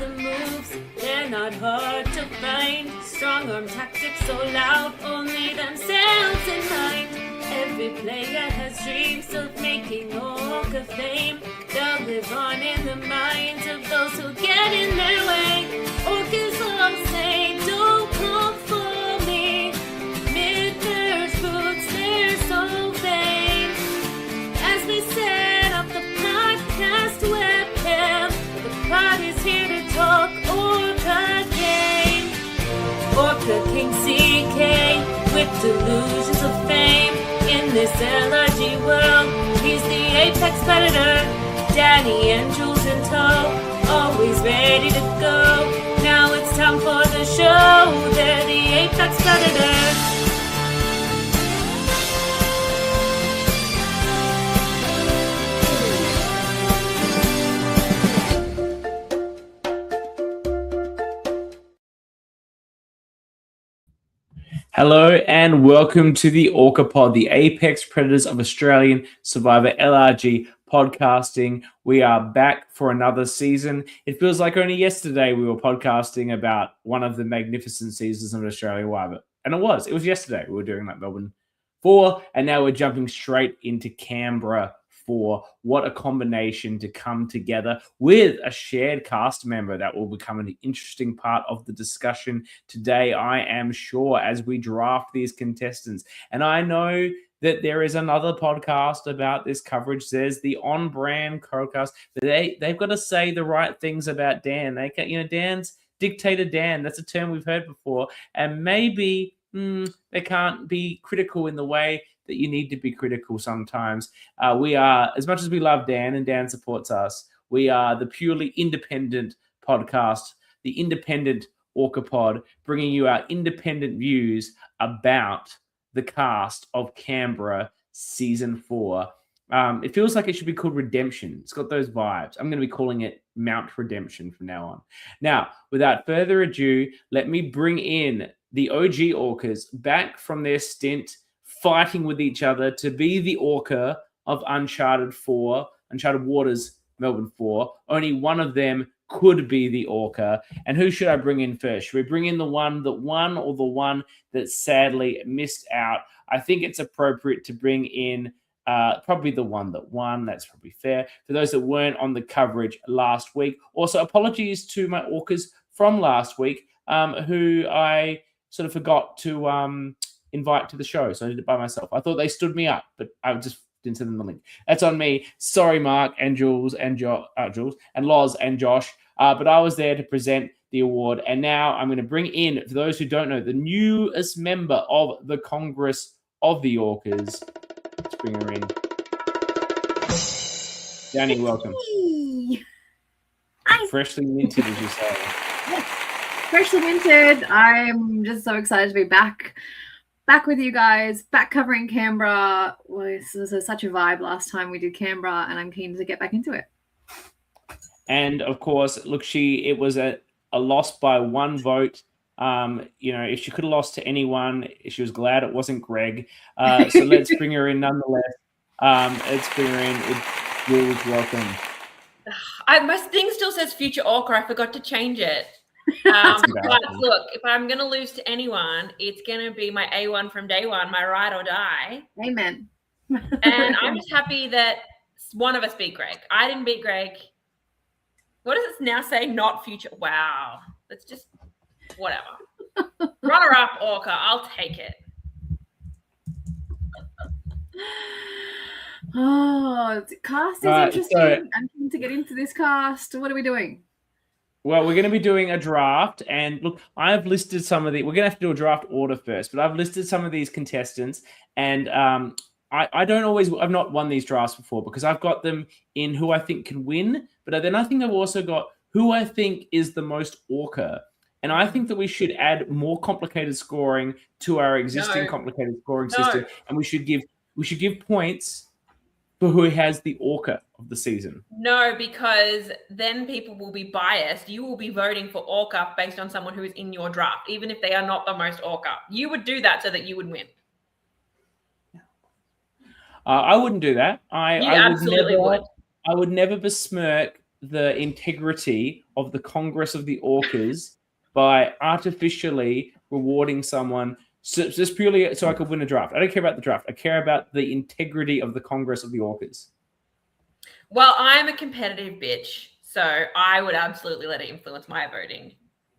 the moves, they're not hard to find. Strong arm tactics so loud, only themselves in mind. Every player has dreams of making orca fame. They'll live on in the minds of those who get in their way. Orcas all say, don't come for me. Midners boots, they're so vain. As we set up the podcast webcam, the pod is here to talk Orca game. Orca King CK with delusions of fame. In this LRG world, he's the apex predator. Dani and Jules in tow, always ready to go. Now it's time for the show. They're the apex predators. Hello and welcome to the Orca Pod, the Apex Predators of Australian Survivor LRG podcasting. We are back for another season. It feels like only yesterday we were podcasting about one of the magnificent seasons of Australia Survivor. And it was yesterday we were doing that Melbourne 4, and now we're jumping straight into Canberra 4. What a combination to come together with a shared cast member. That will become an interesting part of the discussion today, I am sure, as we draft these contestants. And I know that there is another podcast about this coverage. There's the on-brand co-cast, but they've got to say the right things about Dan. They can, Dan's dictator Dan. That's a term we've heard before, and maybe they can't be critical in the way that you need to be critical sometimes. We are, as much as we love Dan and Dan supports us, we are the purely independent podcast, the independent Orca Pod, bringing you our independent views about the cast of Canberra Season 4. It feels like it should be called Redemption. It's got those vibes. I'm going to be calling it Mount Redemption from now on. Now, without further ado, let me bring in the OG Orcas back from their stint fighting with each other to be the Orca of Uncharted Waters, Melbourne 4. Only one of them could be the Orca. And who should I bring in first? Should we bring in the one that won or the one that sadly missed out? I think it's appropriate to bring in probably the one that won. That's probably fair. For those that weren't on the coverage last week. Also, apologies to my Orcas from last week who I sort of forgot to invite to the show, so I did it by myself. I thought they stood me up, but I just didn't send them the link. That's on me. Sorry, Mark and Jules and Jules and Loz and Josh. But I was there to present the award, and now I'm going to bring in, for those who don't know, the newest member of the Congress of the Orcas. Let's bring her in. Dani, welcome. Freshly minted, as you say. Yes. Freshly minted. I'm just so excited to be back with you guys, back covering Canberra. Well, this was such a vibe last time we did Canberra, and I'm keen to get back into it. And of course, look, it was a loss by one vote. If she could have lost to anyone, she was glad it wasn't Greg. So let's bring her in nonetheless. Let's bring her in. Jules, welcome. My thing still says future Orca. I forgot to change it. But look, if I'm going to lose to anyone, it's going to be my A1 from day one, my ride or die. Amen. And I'm just happy that one of us beat Greg. I didn't beat Greg. What does it now say? Not future. Wow. That's just whatever. Runner-up Orca. I'll take it. Oh, the cast is interesting. So, I'm keen to get into this cast. What are we doing? Well, we're going to be doing a draft, and look, I've listed some of the. We're going to have to do a draft order first, but I've listed some of these contestants, and I've not won these drafts before because I've got them in who I think can win, but then I think I've also got who I think is the most Orca, and I think that we should add more complicated scoring to our existing complicated scoring system, and we should give points for who has the Orca of the season. No, because then people will be biased. You will be voting for Orca based on someone who is in your draft, even if they are not the most Orca. You would do that so that you would win. I wouldn't do that. I would never besmirk the integrity of the Congress of the Orcas by artificially rewarding someone just purely so I could win a draft. I don't care about the draft. I care about the integrity of the Congress of the Orcas. Well, I'm a competitive bitch, so I would absolutely let it influence my voting.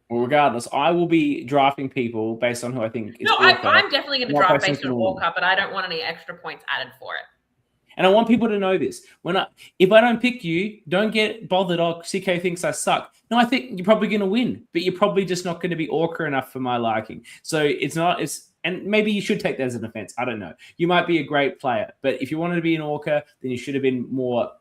Well, regardless, I will be drafting people based on who I think is No, Orca, I'm definitely going to not draft based based on on Orca, but I don't want any extra points added for it. And I want people to know this. If I don't pick you, don't get bothered. Oh, CK thinks I suck. No, I think you're probably going to win, but you're probably just not going to be Orca enough for my liking. So and maybe you should take that as an offense. I don't know. You might be a great player, but if you wanted to be an Orca, then you should have been more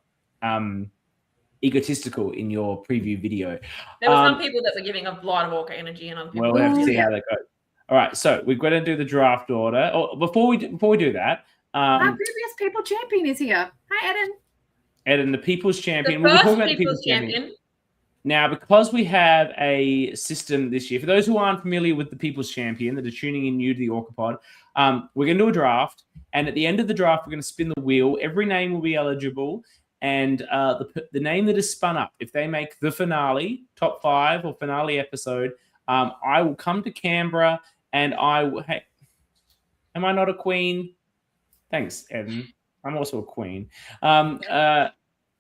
egotistical in your preview video. There were some people that were giving a lot of Orca energy, and other people. Well, we'll have to see how that goes. All right, so we've got to do the draft order. Oh, before we do that, our previous people champion is here. Hi, Eden. Eden, the people's champion. The We'll first talk about the people's champion. Now, because we have a system this year, for those who aren't familiar with the People's Champion that are tuning in new to the Orca Pod, we're going to do a draft. And at the end of the draft, we're going to spin the wheel. Every name will be eligible. And the name that is spun up, if they make the finale, top 5 or finale episode, I will come to Canberra and hey, am I not a queen? Thanks, Evan. I'm also a queen. I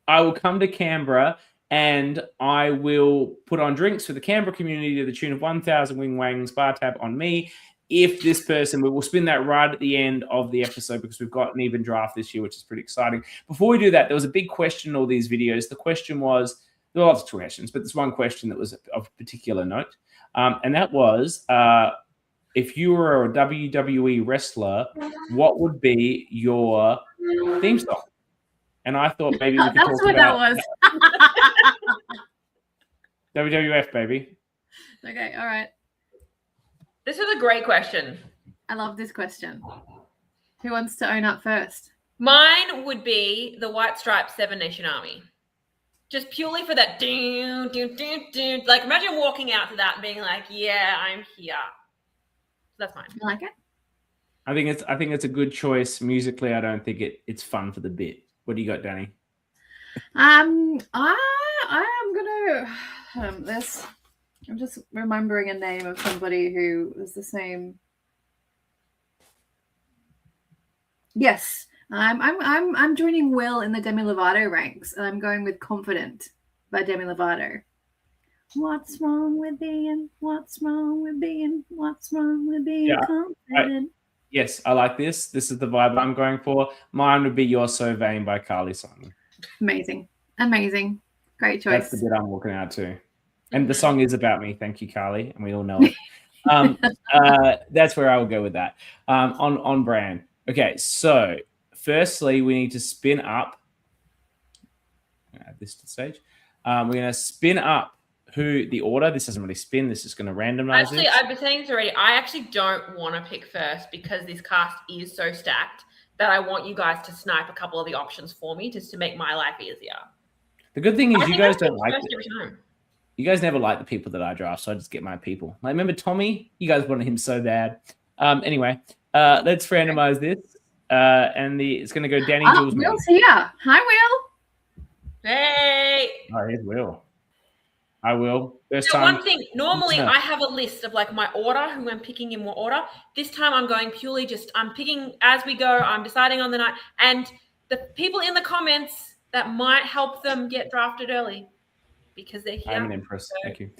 will come to Canberra and I will put on drinks for the Canberra community to the tune of 1,000 wing wangs bar tab on me. If this person, we will spin that right at the end of the episode because we've got an even draft this year, which is pretty exciting. Before we do that, there was a big question in all these videos. The question was, there were lots of questions, but there's one question that was of particular note. And that was, if you were a WWE wrestler, what would be your theme song? And I thought maybe we could That's talk what about that was. WWF, baby. Okay, all right. This is a great question. I love this question. Who wants to own up first? Mine would be the White Stripes 7 Nation Army. Just purely for that doo, doo, doo, doo. Like, imagine walking out to that and being like, yeah, I'm here. That's mine. You like it? I think it's a good choice musically. I don't think it's fun for the bit. What do you got, Dani? I am gonna this. I'm just remembering a name of somebody who was the same. Yes, I'm joining Will in the Demi Lovato ranks, and I'm going with "Confident" by Demi Lovato. What's wrong with being? What's wrong with being? What's wrong with being confident? Yes, I like this. This is the vibe I'm going for. Mine would be "You're So Vain" by Carly Simon. Amazing. Great choice. That's the bit I'm walking out to. And the song is about me. Thank you, Carly. And we all know it. That's where I will go with that. On brand. Okay, so firstly, we need to spin up. Add this to the stage. We're going to spin up the order. This doesn't really spin. This is going to randomize. Actually, I've been saying this already. I actually don't want to pick first because this cast is so stacked that I want you guys to snipe a couple of the options for me just to make my life easier. The good thing is you guys don't like it. Every time. You guys never like the people that I draft, so I just get my people. Like, remember Tommy? You guys wanted him so bad. Anyway, let's randomize this. It's going to go Dani, Jules, me. Will's here. Hi, Will. Hey. Oh, here's Will. I will. First So time. one thing, normally I have a list of like my order, who I'm picking in what order. This time I'm going purely I'm picking as we go. I'm deciding on the night. And the people in the comments, that might help them get drafted early because they're here. I'm an empress. So. Thank you.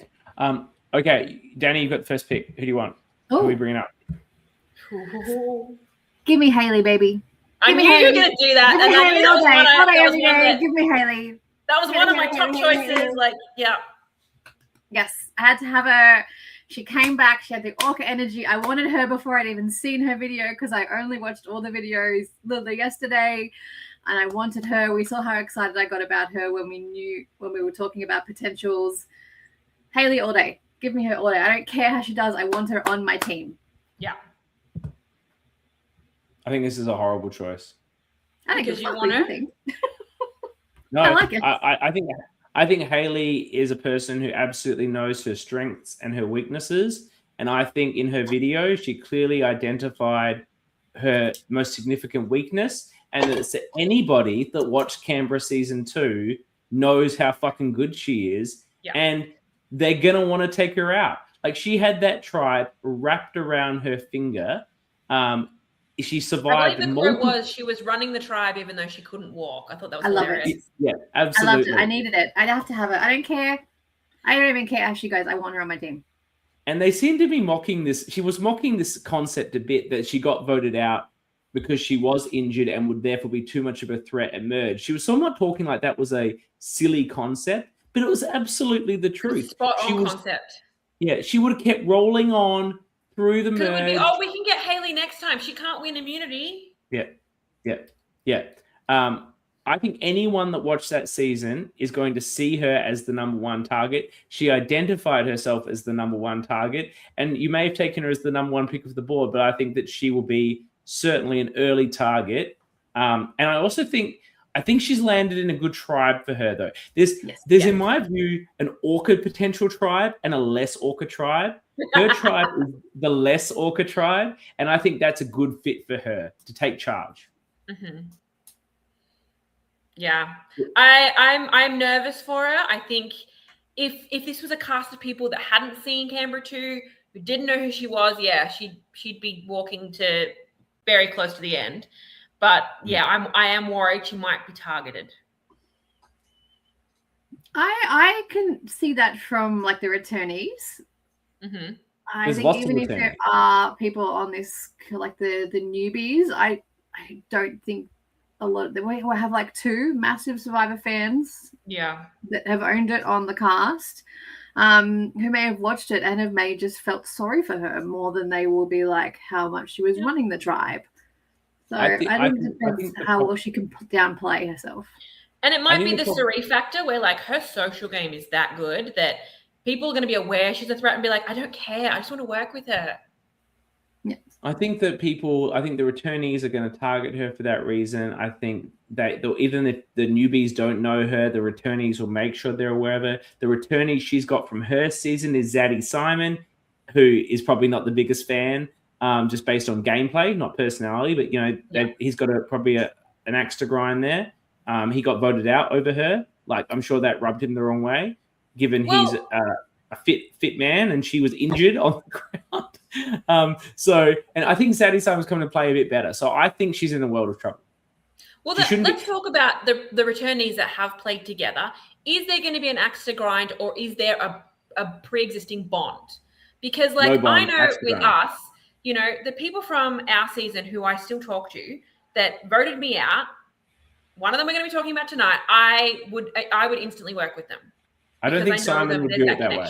Okay, Dani, you've got the first pick. Who do you want? Who are we bringing up? Give me Haley, baby. I knew you were going to do that. Give me Haley all day. Give me Haley. That was one of my top choices. Like, yeah. Yes, I had to have her. She came back. She had the Orca energy. I wanted her before I'd even seen her video because I only watched all the videos literally yesterday, and I wanted her. We saw how excited I got about her when we were talking about potentials. Haley all day. Give me her all day. I don't care how she does. I want her on my team. Yeah. I think this is a horrible choice. I think you want her. No, I like it. I think Haley is a person who absolutely knows her strengths and her weaknesses. And I think in her video, she clearly identified her most significant weakness. And that anybody that watched Canberra season 2 knows how fucking good she is, and they're gonna want to take her out. Like, she had that tribe wrapped around her finger. She survived. I believe the quote was she was running the tribe even though she couldn't walk. I thought that was hilarious. Love it. Yeah, absolutely. I loved it. I needed it. I'd have to have it. I don't care. I don't even care how she goes. I want her on my team. And they seem to be mocking this. She was mocking this concept a bit, that she got voted out because she was injured and would therefore be too much of a threat at merge. She was somewhat talking like that was a silly concept, but it was absolutely the truth. Spot on concept. Yeah, she would have kept rolling on through the merge. We can get Haley next time. She can't win immunity. Yeah. I think anyone that watched that season is going to see her as the number one target. She identified herself as the number one target, and you may have taken her as the number one pick of the board, but I think that she will be certainly an early target. And I also think she's landed in a good tribe for her, though. There's in my view, an orca potential tribe and a less orca tribe. Her tribe is the less orca tribe, and I think that's a good fit for her to take charge. Mm-hmm. Yeah, I'm nervous for her. I think if this was a cast of people that hadn't seen Canberra 2, who didn't know who she was, she'd be walking to very close to the end. But I am worried she might be targeted. I can see that from like the returnees. Mm-hmm. I think even if there are people on this, like the newbies, I don't think a lot of them. We have like 2 massive Survivor fans that have owned it on the cast, who may have watched it and may just felt sorry for her more than they will be like how much she was running the tribe. So I think it depends how well she can downplay herself. And it might be the Sari factor where like her social game is that good that people are going to be aware she's a threat and be like, I don't care. I just want to work with her. Yeah. I think the returnees are going to target her for that reason. I think that even if the newbies don't know her, the returnees will make sure they're aware of her. The returnee she's got from her season is Zaddy Simon, who is probably not the biggest fan, just based on gameplay, not personality. But, he's got probably an axe to grind there. He got voted out over her. Like, I'm sure that rubbed him the wrong way, given he's a fit man and she was injured on the ground. And I think Zaddy Simon's coming to play a bit better. So I think she's in a world of trouble. Well, let's talk about the returnees that have played together. Is there going to be an axe to grind, or is there a pre-existing bond? Because I know with us, the people from our season who I still talk to that voted me out, one of them we're going to be talking about tonight, I would instantly work with them. I don't think Simon would view it that way.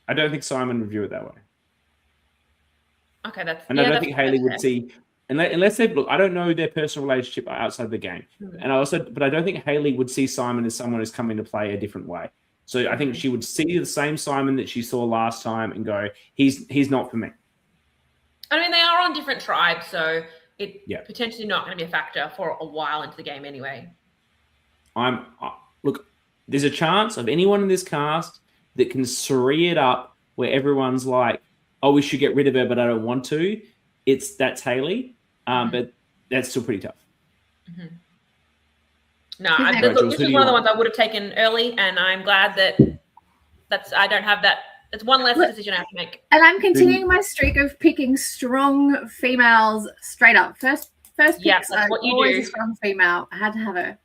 I don't think Simon would view it that way. Okay, that's. And I don't think Haley would see, unless they look. I don't know their personal relationship outside the game, but I don't think Haley would see Simon as someone who's coming to play a different way. So I think she would see the same Simon that she saw last time and go, he's not for me. I mean, they are on different tribes, so it potentially not going to be a factor for a while into the game anyway. Look, there's a chance of anyone in this cast that can surrey it up where everyone's like, oh, we should get rid of her, but I don't want to. That's Haley, but that's still pretty tough. Mm-hmm. No, this is one of the ones I would have taken early, and I'm glad that I don't have that. It's one less decision I have to make. And I'm continuing my streak of picking strong females straight up. First picks, that's what you always do. A strong female. I had to have her.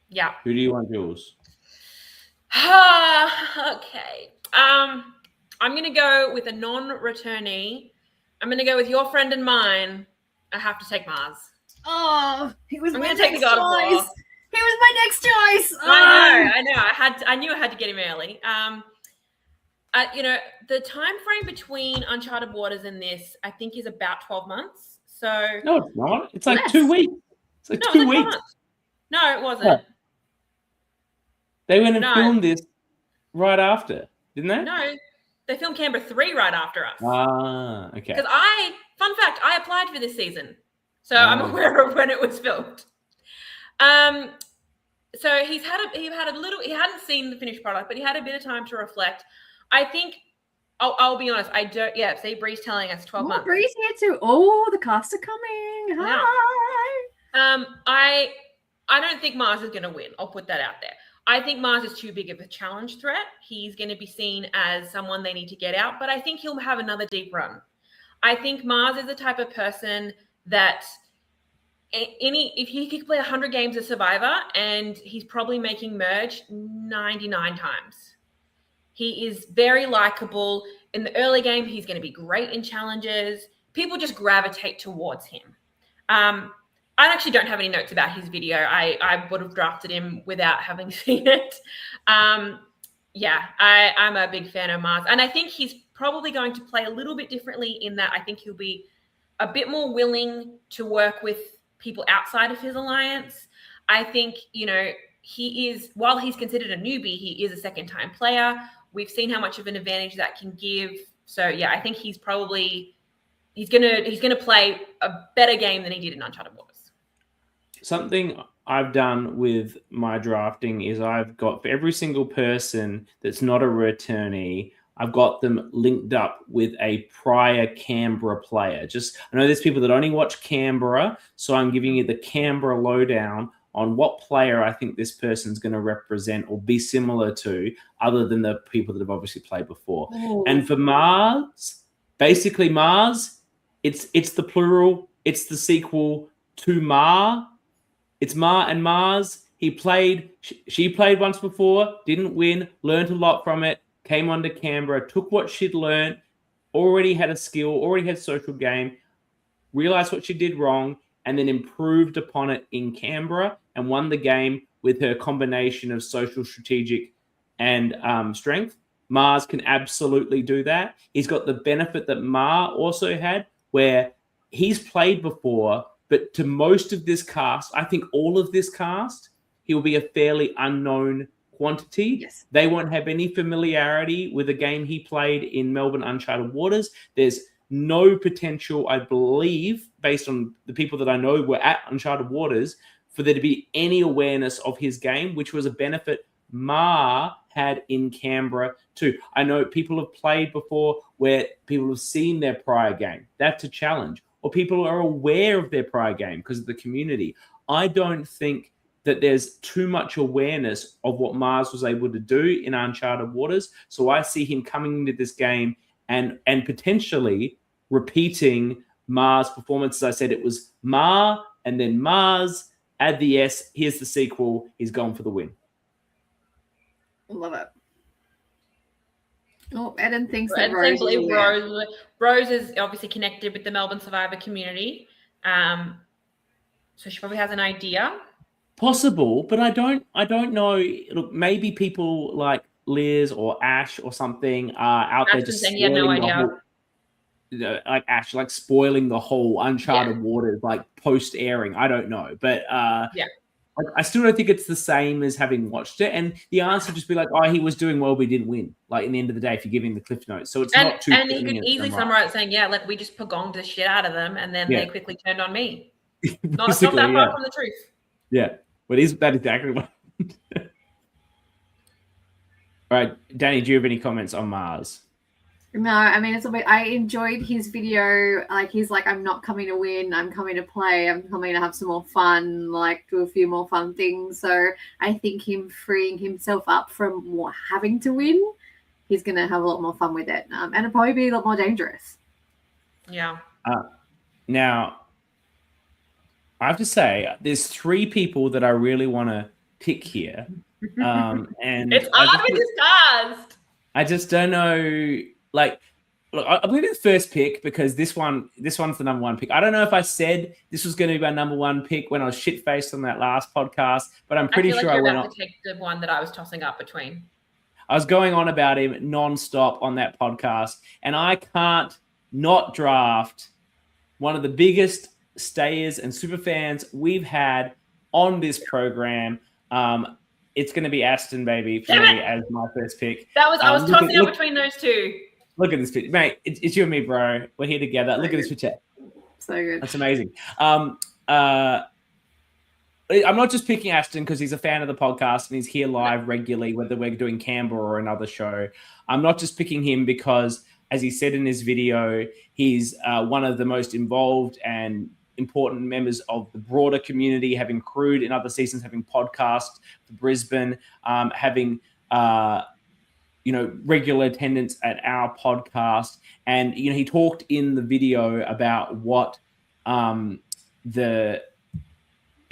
Yeah. Who do you want, Jules? Okay. I'm going to go with a non-returnee. I'm going to go with your friend and mine. I have to take Mars. Oh, he was I'm my going to next take the God of War. choice. He was my next choice. Oh. I know. I knew I had to get him early. The time frame between Uncharted Waters and this, I think, is about 12 months. So no, it's not. It's like 2 weeks. It's like 2 weeks. No, it wasn't. Yeah. They went and filmed this right after, didn't they? No, they filmed Canberra 3 right after us. Ah, okay. Because fun fact, I applied for this season, so I'm aware of when it was filmed. So he hadn't seen the finished product, but he had a bit of time to reflect. I think, I'll be honest, I don't, see, Bree's telling us 12 months. Bree's here too. Oh, the cast are coming. Hi. I don't think Mars is going to win. I'll put that out there. I think Mars is too big of a challenge threat. He's going to be seen as someone they need to get out, but I think he'll have another deep run. I think Mars is the type of person that if he could play 100 games of Survivor, and he's probably making merge 99 times. He is very likable. In the early game, he's going to be great in challenges. People just gravitate towards him. I actually don't have any notes about his video. I would have drafted him without having seen it. I'm a big fan of Mars. And I think he's probably going to play a little bit differently in that I think he'll be a bit more willing to work with people outside of his alliance. I think, he is, while he's considered a newbie, he is a second-time player. We've seen how much of an advantage that can give. So, yeah, I think he's gonna play a better game than he did in Uncharted Waters. Something I've done with my drafting is I've got, for every single person that's not a returnee, I've got them linked up with a prior Canberra player. I know there's people that only watch Canberra, so I'm giving you the Canberra lowdown on what player I think this person's going to represent or be similar to, other than the people that have obviously played before. Oh. And for Mars, basically Mars, it's the plural, it's the sequel to Ma. It's Ma and Mars. She played once before, didn't win, learned a lot from it, came on to Canberra, took what she'd learned, already had a skill, already had social game, realized what she did wrong, and then improved upon it in Canberra and won the game with her combination of social, strategic, and strength. Mars can absolutely do that. He's got the benefit that Ma also had, where he's played before, but to most of this cast, I think all of this cast, he'll be a fairly unknown quantity. Yes. They won't have any familiarity with a game he played in Melbourne Uncharted Waters. There's no potential, I believe, based on the people that I know were at Uncharted Waters, for there to be any awareness of his game, which was a benefit Ma had in Canberra too. I know people have played before where people have seen their prior game. That's a challenge. Or people are aware of their prior game because of the community. I don't think that there's too much awareness of what Mars was able to do in Uncharted Waters. So I see him coming into this game and potentially repeating Mars' performance. As I said, it was Ma and then Mars, add the S, here's the sequel, he's gone for the win. Love it. Oh, Eden thinks I that Rose is Rose is obviously connected with the Melbourne Survivor community. So she probably has an idea. Possible, but I don't know. Look, maybe people like Liz or Ash or something are out there just saying he had no idea. Like Ash, like spoiling the whole Uncharted Waters, like post airing. I don't know, but I still don't think it's the same as having watched it. And the answer would just be like, oh, he was doing well, but he didn't win. Like in the end of the day, if you're giving the cliff notes, so it's not too. And he could easily summarize saying, like we just pagonged the shit out of them, and then they quickly turned on me. Not that far from the truth. Yeah. But that exactly what happened. All right, Dani, do you have any comments on Mars? No, I mean, I enjoyed his video. Like, he's like, I'm not coming to win. I'm coming to play. I'm coming to have some more fun, like do a few more fun things. So I think him freeing himself up from having to win, he's going to have a lot more fun with it. And it'll probably be a lot more dangerous. Yeah. Now, I have to say, there's 3 people that I really want to pick here. And it's hard with his cast. I just don't know. Like, look, I believe it's the first pick because this one's the number 1 pick. I don't know if I said this was going to be my number 1 pick when I was shit-faced on that last podcast, but I'm pretty sure I went on. To take the one that I was tossing up between. I was going on about him nonstop on that podcast, and I can't not draft one of the biggest stayers and super fans we've had on this program. It's going to be Aston, baby, for me as my first pick. I was tossing up between those 2. Look at this picture. Mate, it's you and me, bro. We're here together. Look at this picture. So good. That's amazing. I'm not just picking Ashton because he's a fan of the podcast and he's here live regularly, whether we're doing Canberra or another show. I'm not just picking him because, as he said in his video, he's one of the most involved and important members of the broader community, having crewed in other seasons, having podcasts for Brisbane, having regular attendance at our podcast. And he talked in the video about what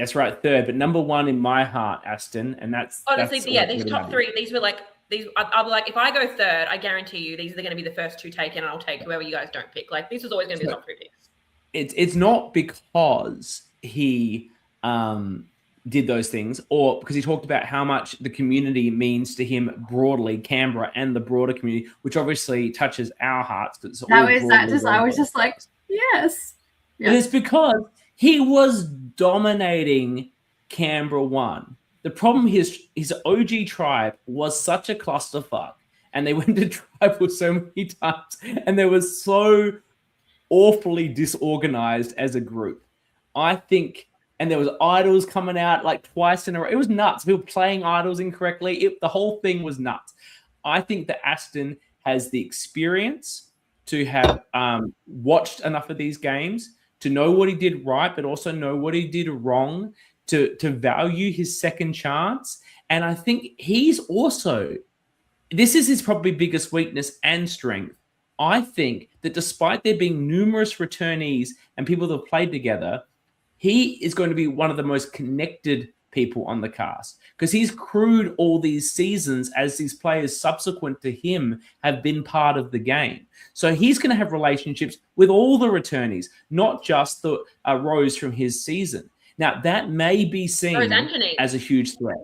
that's right, third, but number one in my heart, Aston, and that's honestly, that's these top three, these were like these. I'll be like, if I go third, I guarantee you these are going to be the first two taken, and I'll take whoever you guys don't pick. Like, this is always going to be the top three picks. It's not because he did those things, or because he talked about how much the community means to him broadly, Canberra and the broader community, which obviously touches our hearts. I was just like, yes. And it's because he was dominating Canberra 1. The problem, his OG tribe was such a clusterfuck, and they went to tribal so many times, and they were so awfully disorganized as a group. I think, and there was idols coming out like twice in a row. It was nuts. People playing idols incorrectly. The whole thing was nuts. I think that Aston has the experience to have watched enough of these games to know what he did right, but also know what he did wrong, to value his second chance. And I think he's also, this is his probably biggest weakness and strength. I think that despite there being numerous returnees and people that have played together, he is going to be one of the most connected people on the cast, because he's crewed all these seasons as these players subsequent to him have been part of the game. So he's going to have relationships with all the returnees, not just the Rose from his season. Now, that may be seen as a huge threat.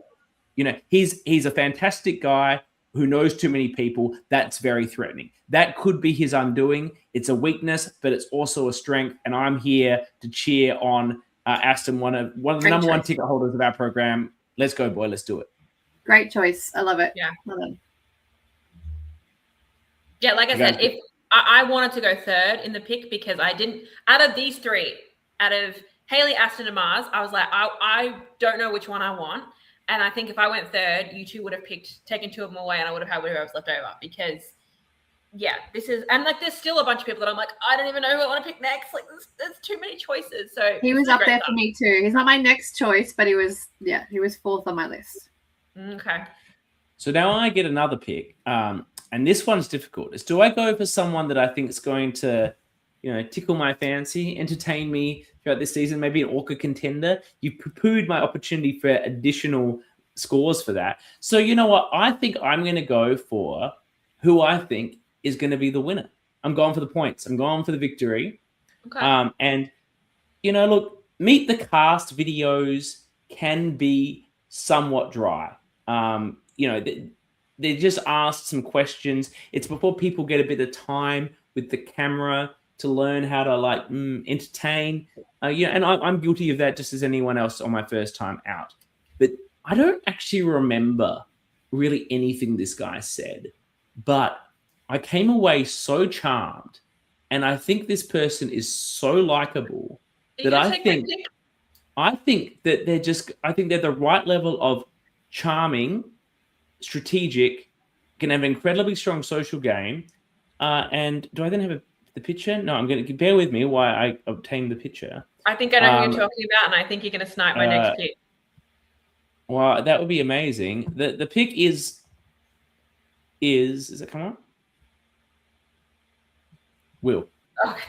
He's a fantastic guy who knows too many people. That's very threatening. That could be his undoing. It's a weakness, but it's also a strength. And I'm here to cheer on Aston, one of the number one ticket holders of our program. Let's go, boy. Let's do it. Great choice. I love it. Yeah. Love it. Yeah, like I said, if I wanted to go third in the pick, because I didn't, out of these three, out of Haley, Aston, and Mars, I was like, I don't know which one I want. And I think if I went third, you two would have taken two of them away, and I would have had whoever was left over. Because, yeah, this is, and like, there's still a bunch of people that I'm like, I don't even know who I want to pick next. Like, there's too many choices. So he was up there for me too. He's not my next choice, but he was fourth on my list. Okay. So now I get another pick, and this one's difficult. Do I go for someone that I think is going to, tickle my fancy, entertain me throughout this season, maybe an Orca contender? You poo-pooed my opportunity for additional scores for that. So you know what? I think I'm going to go for who I think is going to be the winner. I'm going for the points. I'm going for the victory. Okay. And, look, Meet the Cast videos can be somewhat dry. They just asked some questions. It's before people get a bit of time with the camera to learn how to entertain. And I'm guilty of that just as anyone else on my first time out. But I don't actually remember really anything this guy said. But I came away so charmed. And I think this person is so likable that I think that they're the right level of charming, strategic, can have an incredibly strong social game. And do I then have the picture? No, I'm going to bear with me while I obtain the picture. I think I know who you're talking about, and I think you're going to snipe my next pick. Well, that would be amazing. The pick is it come on? Will. Okay.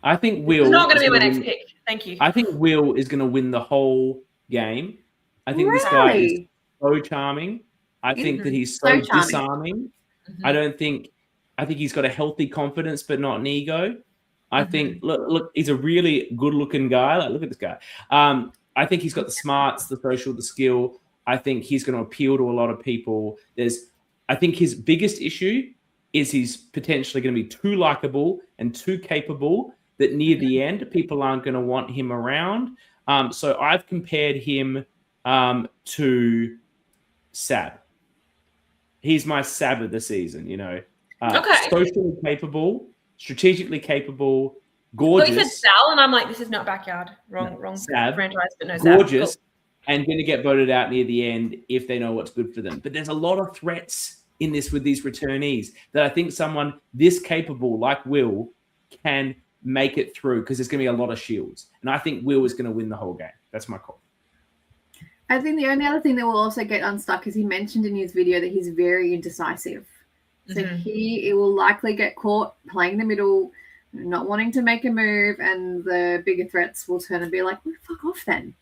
I think Will. It's not going to be my next pick. Thank you. I think Will is going to win the whole game. I think this guy is so charming. I think that he's so disarming. Mm-hmm. I think he's got a healthy confidence, but not an ego. I think, look, he's a really good-looking guy. Like, look at this guy. I think he's got the smarts, the social, the skill. I think he's going to appeal to a lot of people. I think his biggest issue is he's potentially going to be too likable and too capable that near the end, people aren't going to want him around. So I've compared him to Sab. He's my Sab of the season, socially capable, strategically capable, gorgeous. Well, you said Sal, and I'm like, this is not Backyard. Wrong Sab, franchise, but no, gorgeous, Sab. Cool. and going to get voted out near the end if they know what's good for them. But there's a lot of threats in this with these returnees that I think someone this capable like Will can make it through because there's going to be a lot of shields. And I think Will is going to win the whole game. That's my call. I think the only other thing that will also get unstuck is he mentioned in his video that he's very indecisive. So he will likely get caught playing the middle, not wanting to make a move, and the bigger threats will turn and be like, well, fuck off then.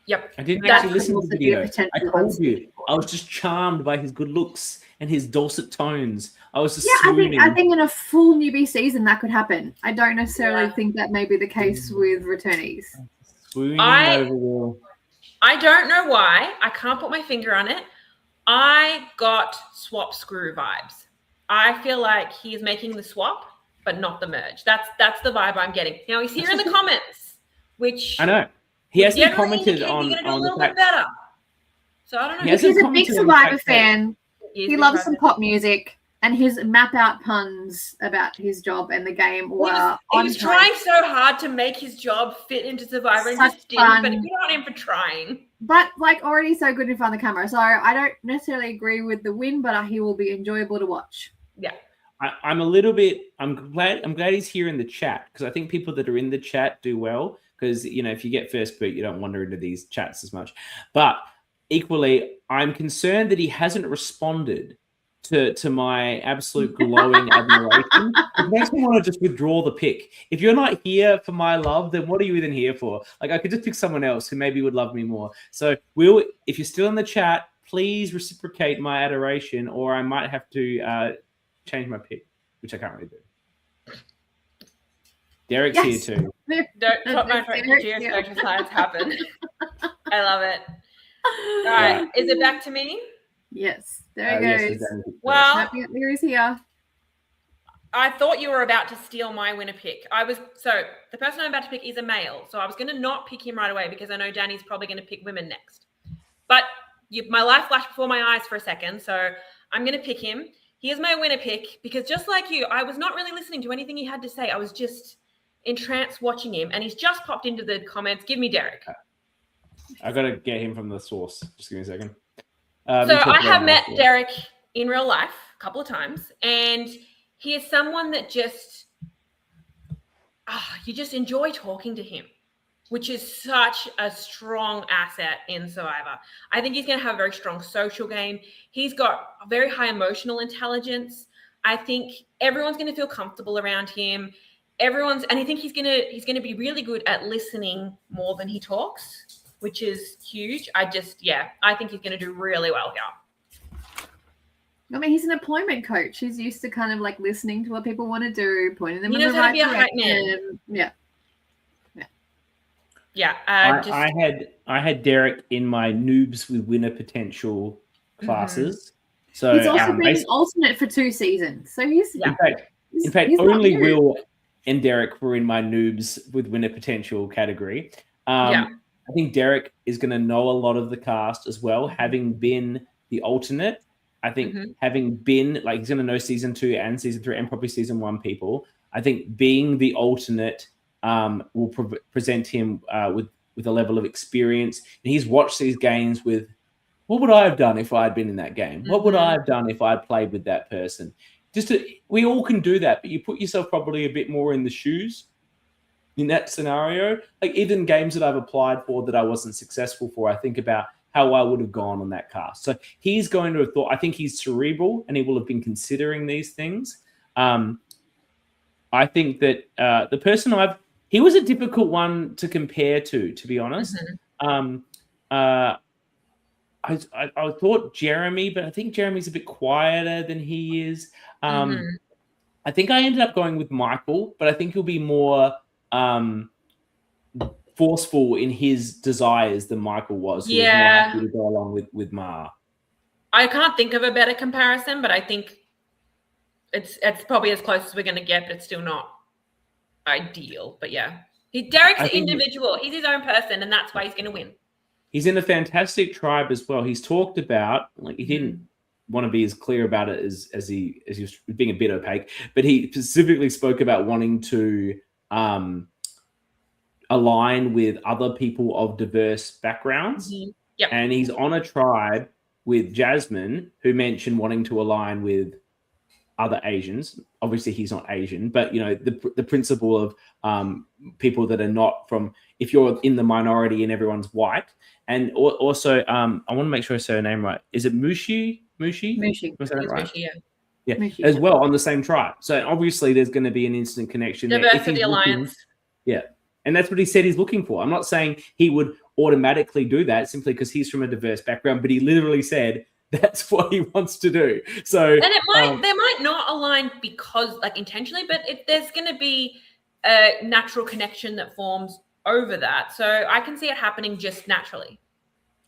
Yep. I didn't actually listen to the video. I told you. I was just charmed by his good looks and his dulcet tones. I was just swooning. I think in a full newbie season that could happen. I don't necessarily think that may be the case with returnees. Swooning over Will. I don't know why. I can't put my finger on it. I got swap screw vibes. I feel like he is making the swap, but not the merge. That's the vibe I'm getting. Now he's here in the comments, which I know. He hasn't commented on a little bit better. So I don't know. He's a big Survivor fan. He loves some pop music, and his map out puns about his job and the game were he was trying so hard to make his job fit into Survivor and just didn't, but good on him for trying. But like already so good in front of the camera. So I don't necessarily agree with the win, but he will be enjoyable to watch. Yeah. I'm glad he's here in the chat because I think people that are in the chat do well because, you know, if you get first boot, you don't wander into these chats as much. But equally, I'm concerned that he hasn't responded to my absolute glowing admiration. It makes me want to just withdraw the pick. If you're not here for my love, then what are you even here for? Like, I could just pick someone else who maybe would love me more. So, Will, if you're still in the chat, please reciprocate my adoration, or I might have to change my pick, which I can't really do. Derek's here too. Don't put my geospatial science happen. I love it. All right, is it back to me? Yes, there he goes. Well, happy that Leary's here. I thought you were about to steal my winner pick. So the person I'm about to pick is a male. So I was going to not pick him right away because I know Danny's probably going to pick women next. But my life flashed before my eyes for a second, so I'm going to pick him. He is my winner pick because just like you, I was not really listening to anything he had to say. I was just entranced watching him, and he's just popped into the comments. Give me Derek. I got to get him from the source. Just give me a second. So I have met Derek in real life a couple of times, and he is someone that just, you just enjoy talking to him, which is such a strong asset in Survivor. I think he's going to have a very strong social game. He's got a very high emotional intelligence. I think everyone's going to feel comfortable around him. And I think he's going to be really good at listening more than he talks, which is huge. I think he's going to do really well here. I mean, he's an employment coach. He's used to kind of like listening to what people want to do, pointing them in the right direction. Yeah. I had Derek in my noobs with winner potential classes. So he's also been an alternate for 2 seasons. So he's in fact only Will and Derek were in my noobs with winner potential category. I think Derek is going to know a lot of the cast as well, having been the alternate. I think having been, like, he's going to know season 2 and season 3 and probably season 1 people. I think being the alternate will present him with a level of experience. And he's watched these games with, what would I have done if I had been in that game? What would I have done if I had played with that person? We all can do that, but you put yourself probably a bit more in the shoes in that scenario. Like, even games that I've applied for that I wasn't successful for, I think about how I would have gone on that cast. So he's going to have thought, I think he's cerebral and he will have been considering these things. I think that the person he was a difficult one to compare to be honest. I thought Jeremy, but I think Jeremy's a bit quieter than he is. I think I ended up going with Michael, but I think he'll be more forceful in his desires than Michael was. Who was more happy to go along with Ma. I can't think of a better comparison, but I think it's probably as close as we're going to get, but it's still not ideal. But yeah, Derek's an individual. He's his own person, and that's why he's going to win. He's in a fantastic tribe as well. He's talked about, like, he didn't want to be as clear about it as he was being a bit opaque, but he specifically spoke about wanting to align with other people of diverse backgrounds. And he's on a tribe with Jasmine, who mentioned wanting to align with other Asians. Obviously, he's not Asian, but the principle of people that are not from. If you're in the minority and everyone's white, and also I want to make sure I say her name right. Is it Mushi? Mushi. Was that right? Yeah. Yeah, Mushi, as well on the same tribe. So obviously, there's going to be an instant connection there. If he's Diversity Alliance. yeah, and that's what he said he's looking for. I'm not saying he would automatically do that simply because he's from a diverse background, but he literally said that's what he wants to do. So, and they might not align because like intentionally, but if there's going to be a natural connection that forms over that, so I can see it happening just naturally.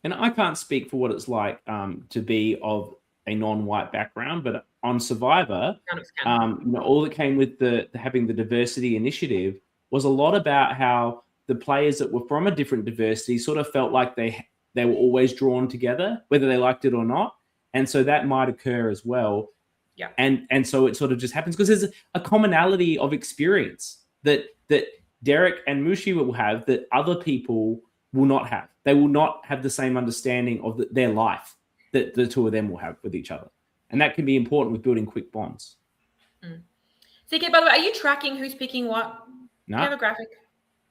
And I can't speak for what it's like to be of a non-white background, but on Survivor, all that came with the having the diversity initiative was a lot about how the players that were from a different diversity sort of felt like they were always drawn together, whether they liked it or not. And so that might occur as well. Yeah. And so it sort of just happens because there's a commonality of experience that Derek and Mushi will have that other people will not have. They will not have the same understanding of their life that the two of them will have with each other. And that can be important with building quick bonds. CK, by the way, are you tracking who's picking what? No. Do you have a graphic?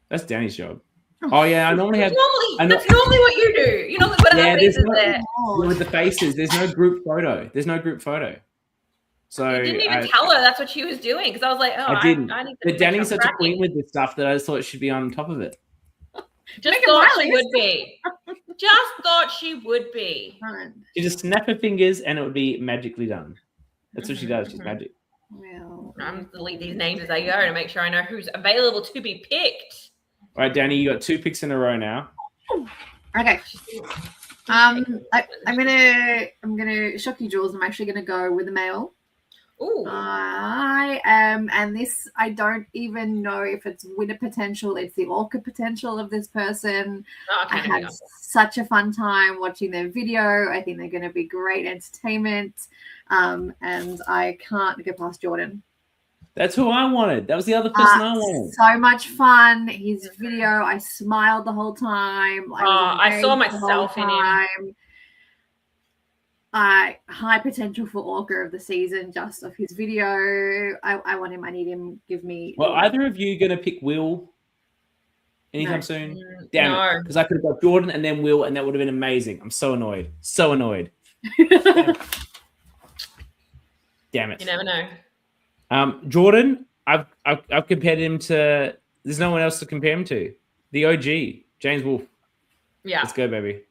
That's Danny's job. Oh yeah, I normally have. That's normally what you do. You normally put our faces there. With the faces, there's no group photo. So you didn't even tell her that's what she was doing because I was like, oh, I didn't. I need to. But Danny's such a queen with this stuff that I just thought she'd be on top of it. Just thought she would be. Just thought she would be. She just snap her fingers and it would be magically done. That's what she does. She's magic. Well, I'm going to delete these names as I go to make sure I know who's available to be picked. All right, Danny, you got 2 picks in a row now. Okay. I'm gonna shock you, Jules. I'm actually gonna go with the male. Ooh. I am, and this I don't even know if it's winner potential. It's the orca potential of this person. I had such a fun time watching their video. I think they're going to be great entertainment, and I can't get past Jordan. That's who I wanted. That was the other person I wanted. So much fun. His video, I smiled the whole time. I saw myself in him. High potential for orca of the season just off his video. I want him. I need him. Give me. Well, either of you going to pick Will anytime soon? Damn it. Because I could have got Jordan and then Will, and that would have been amazing. I'm so annoyed. So annoyed. Damn it. You never know. Jordan, I've compared him to. There's no one else to compare him to. The OG, James Wolfe. Yeah. Let's go, baby.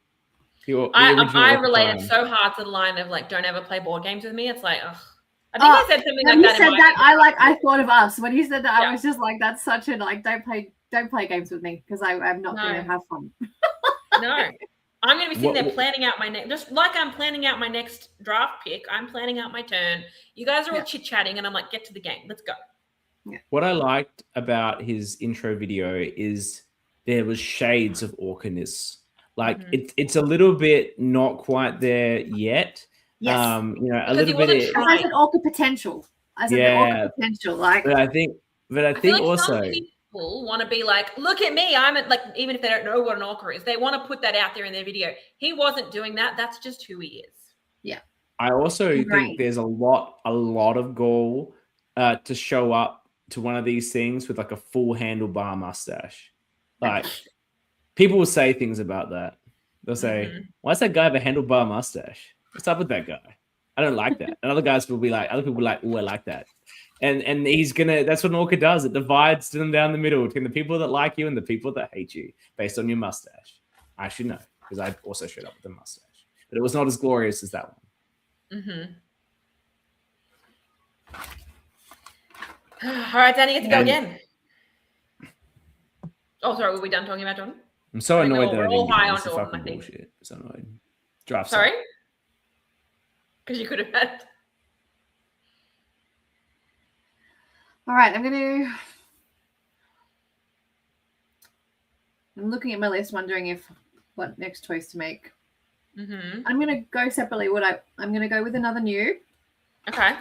I related so hard to the line of like, don't ever play board games with me. It's like, ugh. I think I said something like that. Said that. I thought of us when you said that. I was just like, that's such a like, don't play games with me because I'm not going to have fun. No, I'm going to be sitting there planning out my next, just like I'm planning out my next draft pick. I'm planning out my turn. You guys are all chit chatting, and I'm like, get to the game. Let's go. Yeah. What I liked about his intro video is there was shades of orcaness. Like it's a little bit not quite there yet. Yes. A little bit as an orca potential. As an orca potential. Like but I think like also some people want to be like, look at me. I'm like, even if they don't know what an orca is, they want to put that out there in their video. He wasn't doing that. That's just who he is. Yeah. I also think there's a lot of gall to show up to one of these things with like a full handlebar mustache. Like people will say things about that. They'll say, why does that guy have a handlebar mustache? What's up with that guy? I don't like that. And other people will be like, oh, I like that. And that's what an orca does. It divides them down the middle between the people that like you and the people that hate you based on your mustache. I should know because I also showed up with a mustache. But it was not as glorious as that one. All right, Danny, get to go again. Oh, sorry. Were we done talking about Jordan? I'm so annoyed that we're I didn't all high get on this Jordan, fucking I think. bullshit. So annoyed. Draft. Sorry? Because you could have had. All right, I'm looking at my list, wondering what next choice to make. I'm gonna go separately. I'm gonna go with another new. Okay.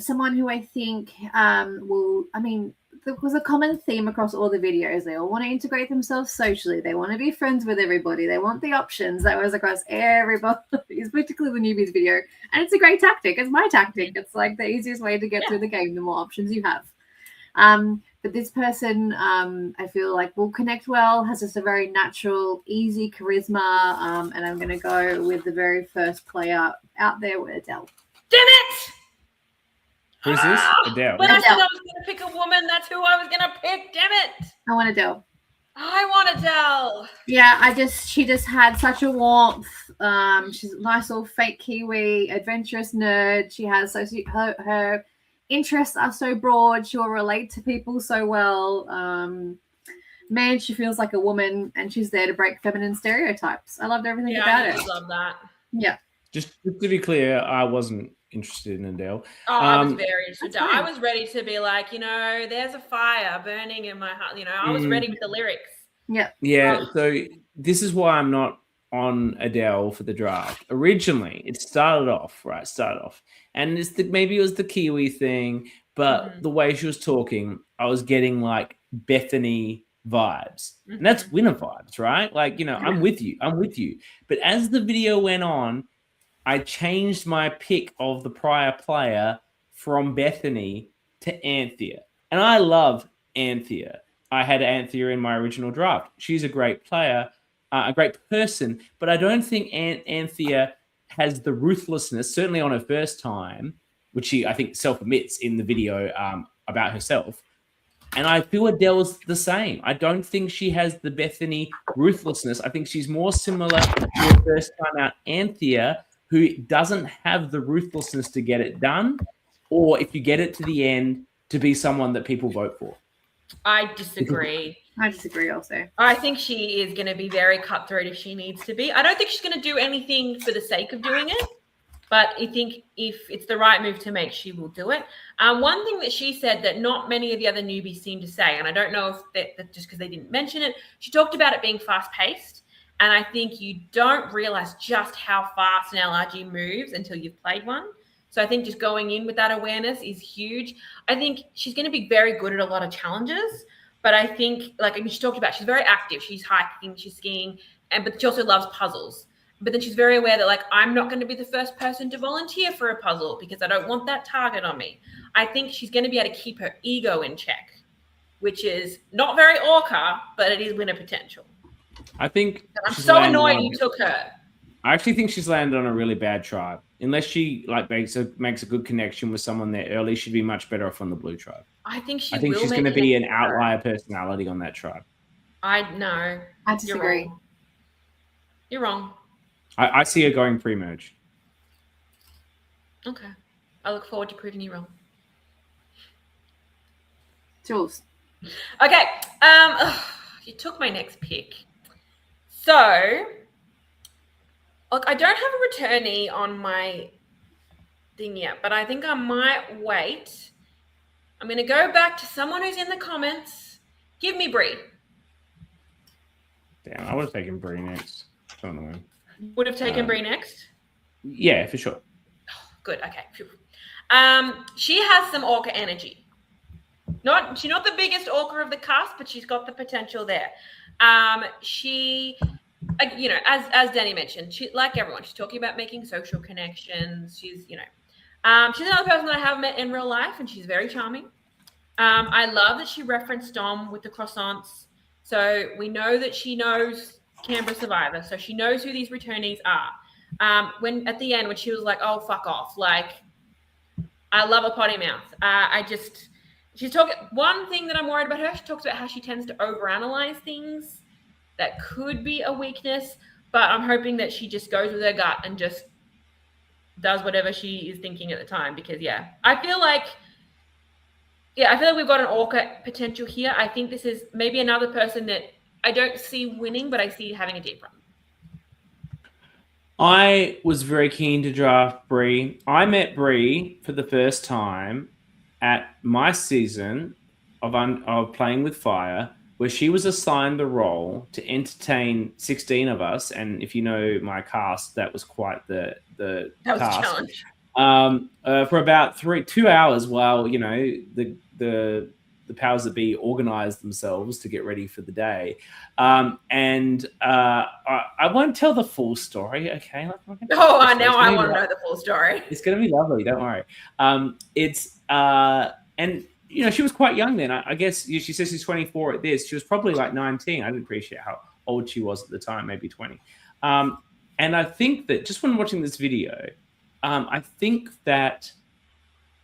Someone who I think will. I mean, there was a common theme across all the videos. They all want to integrate themselves socially. They want to be friends with everybody. They want the options. That was across everybody, particularly the newbies video. And it's a great tactic. It's my tactic. It's like the easiest way to get through the game, the more options you have. But this person, I feel like will connect well, has just a very natural, easy charisma. And I'm going to go with the very first player out there with Adele. Damn it! Who's this? Adele. When I said I was going to pick a woman, that's who I was going to pick. Damn it! I want Adele. I want Adele. Yeah, she just had such a warmth. She's a nice little fake Kiwi, adventurous nerd. She has her interests are so broad. She will relate to people so well. Man, she feels like a woman, and she's there to break feminine stereotypes. I loved everything about it. I love that. Yeah. Just to be clear, I wasn't interested in Adele. Oh, I was very interested. I was ready to be like, there's a fire burning in my heart. I was ready with the lyrics. Yeah. Yeah. So this is why I'm not on Adele for the draft. Originally, it started off, and maybe it was the Kiwi thing, but the way she was talking, I was getting like Bethany vibes, and that's winner vibes, right? Like, I'm with you. But as the video went on, I changed my pick of the prior player from Bethany to Anthea. And I love Anthea. I had Anthea in my original draft. She's a great player, a great person, but I don't think Anthea has the ruthlessness, certainly on her first time, which she, I think, self-admits in the video about herself. And I feel Adele's the same. I don't think she has the Bethany ruthlessness. I think she's more similar to her first time out Anthea, who doesn't have the ruthlessness to get it done, or if you get it to the end, to be someone that people vote for. I disagree. I disagree also. I think she is going to be very cutthroat if she needs to be. I don't think she's going to do anything for the sake of doing it, but I think if it's the right move to make, she will do it. One thing that she said that not many of the other newbies seem to say, and I don't know if that's just because they didn't mention it, she talked about it being fast-paced. And I think you don't realize just how fast an LRG moves until you've played one. So I think just going in with that awareness is huge. I think she's going to be very good at a lot of challenges. But I think, she talked about, she's very active. She's hiking, she's skiing, but she also loves puzzles. But then she's very aware that, I'm not going to be the first person to volunteer for a puzzle because I don't want that target on me. I think she's going to be able to keep her ego in check, which is not very Orca, but it is winner potential. I think I'm so annoyed you took her. I actually think she's landed on a really bad tribe. Unless she makes a good connection with someone there early, she'd be much better off on the blue tribe. I think she's going to be an outlier personality on that tribe. I disagree. You're wrong. I see her going pre-merge. Okay. I look forward to proving you wrong. Jules. Okay. You took my next pick. So, look, I don't have a returnee on my thing yet, but I think I might wait. I'm going to go back to someone who's in the comments. Give me Brie. Damn, I would have taken Brie next. So annoying. Would have taken Brie next? Yeah, for sure. Good, okay. She has some Orca energy. She's not the biggest Orca of the cast, but she's got the potential there. She, as Dani mentioned, she, like everyone, she's talking about making social connections. She's another person that I have met in real life, and she's very charming. I love that she referenced Dom with the croissants. So we know that she knows Canberra Survivor, so she knows who these returnees are. When at the end, when she was like, "Oh, fuck off," I love a potty mouth. She's talking. One thing that I'm worried about her, she talks about how she tends to overanalyze things that could be a weakness, but I'm hoping that she just goes with her gut and just does whatever she is thinking at the time. Because I feel like we've got an Orca potential here. I think this is maybe another person that I don't see winning, but I see having a deep run. I was very keen to draft Brie. I met Brie for the first time at my season of Playing with Fire, where she was assigned the role to entertain 16 of us. And if you know my cast, that was quite the that was task. A challenge. For about 2 hours while, the the powers that be organized themselves to get ready for the day. I won't tell the full story, okay? Now I want to know the full story. It's going to be lovely, don't worry. And you know, she was quite young then. I guess she says she's 24 at this. She was probably like 19. I didn't appreciate how old she was at the time, maybe 20. And I think that just when watching this video, I think that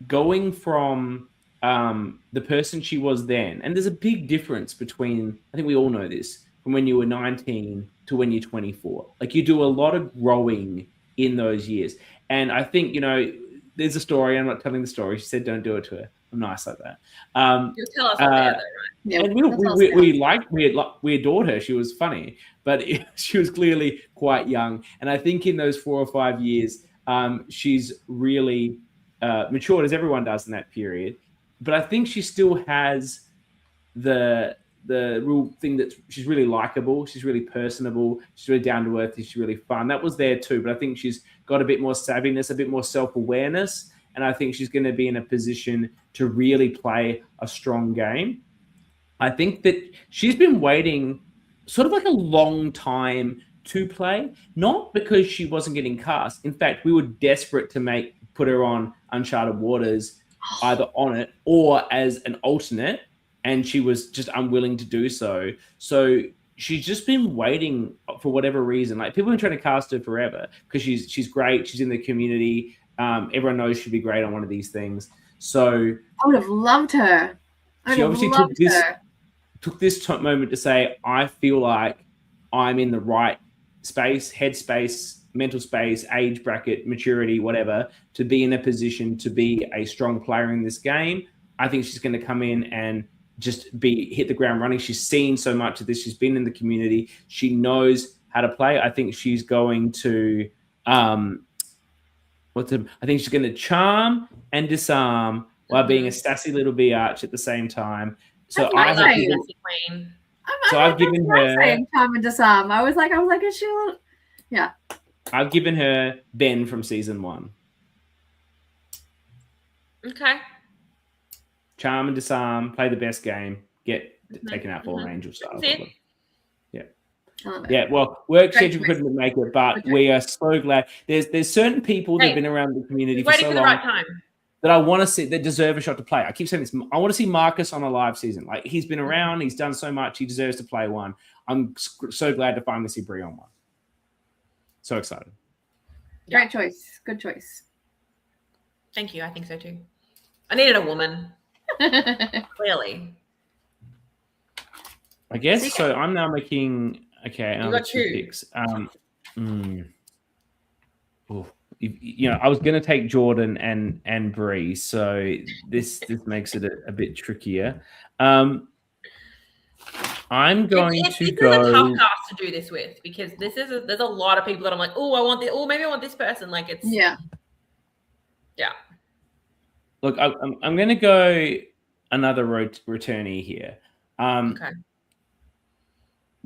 going from the person she was then, and there's a big difference between, I think we all know this, from when you were 19 to when you're 24. Like, you do a lot of growing in those years. And I think, you know, there's a story. I'm not telling the story. She said, don't do it to her. I'm nice like that. You'll tell us about that, right? Yeah, and we adored her. She was funny, but she was clearly quite young. And I think in those 4 or 5 years, she's really matured, as everyone does in that period. But I think she still has the real thing that she's really likable. She's really personable. She's really down to earth. She's really fun. That was there too. But I think she's got a bit more savviness, a bit more self-awareness. And I think she's going to be in a position to really play a strong game. I think that she's been waiting sort of like a long time to play, not because she wasn't getting cast. In fact, we were desperate to put her on Uncharted Waters, either on it or as an alternate, and she was just unwilling to do so. So she's just been waiting for whatever reason. Like, people have been trying to cast her forever because she's great. She's in the community. Everyone knows she'd be great on one of these things. So I would have loved her. She obviously took this moment to say, I feel like I'm in the right space, headspace, mental space, age bracket, maturity, whatever, to be in a position to be a strong player in this game. I think she's going to come in and just hit the ground running. She's seen so much of this. She's been in the community. She knows how to play. I think she's going to I think she's going to charm and disarm while being a sassy little biatch at the same time. So I've given her charm and disarm. I was like, is she? Yeah. I've given her Ben from season 1. Okay. Charm and disarm, play the best game, get taken out for an angel style. Yeah, well, work schedule couldn't make it, but we are so glad. There's certain people that have been around the community for so long, right time, that I want to see, that deserve a shot to play. I keep saying this. I want to see Marcus on a live season. Like, he's been around, he's done so much, he deserves to play one. I'm so glad to finally see Brie on one. So excited. Great choice. Good choice. Thank you. I think so too. I needed a woman. Clearly. I guess so. I'm now making. Okay, you got 2 picks. You know, I was going to take Jordan and Bree, so this makes it a bit trickier. I'm going to go. This is a tough cast to do this with, because there's a lot of people that I'm like, oh, I want this. Oh, maybe I want this person. Like, it's yeah. Look, I'm going to go another returnee here. Okay.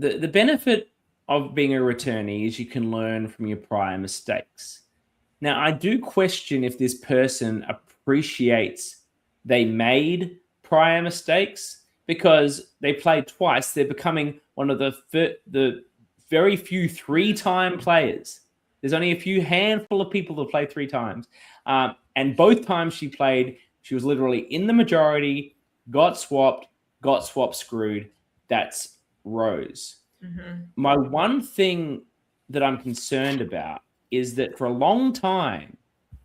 The benefit of being a returnee is you can learn from your prior mistakes. Now, I do question if this person appreciates they made prior mistakes, because they played twice. They're becoming one of the very few 3-time players. There's only a few handful of people that play 3 times. And both times she played, she was literally in the majority, got swapped, screwed. That's Rose. Mm-hmm. My one thing that I'm concerned about is that for a long time,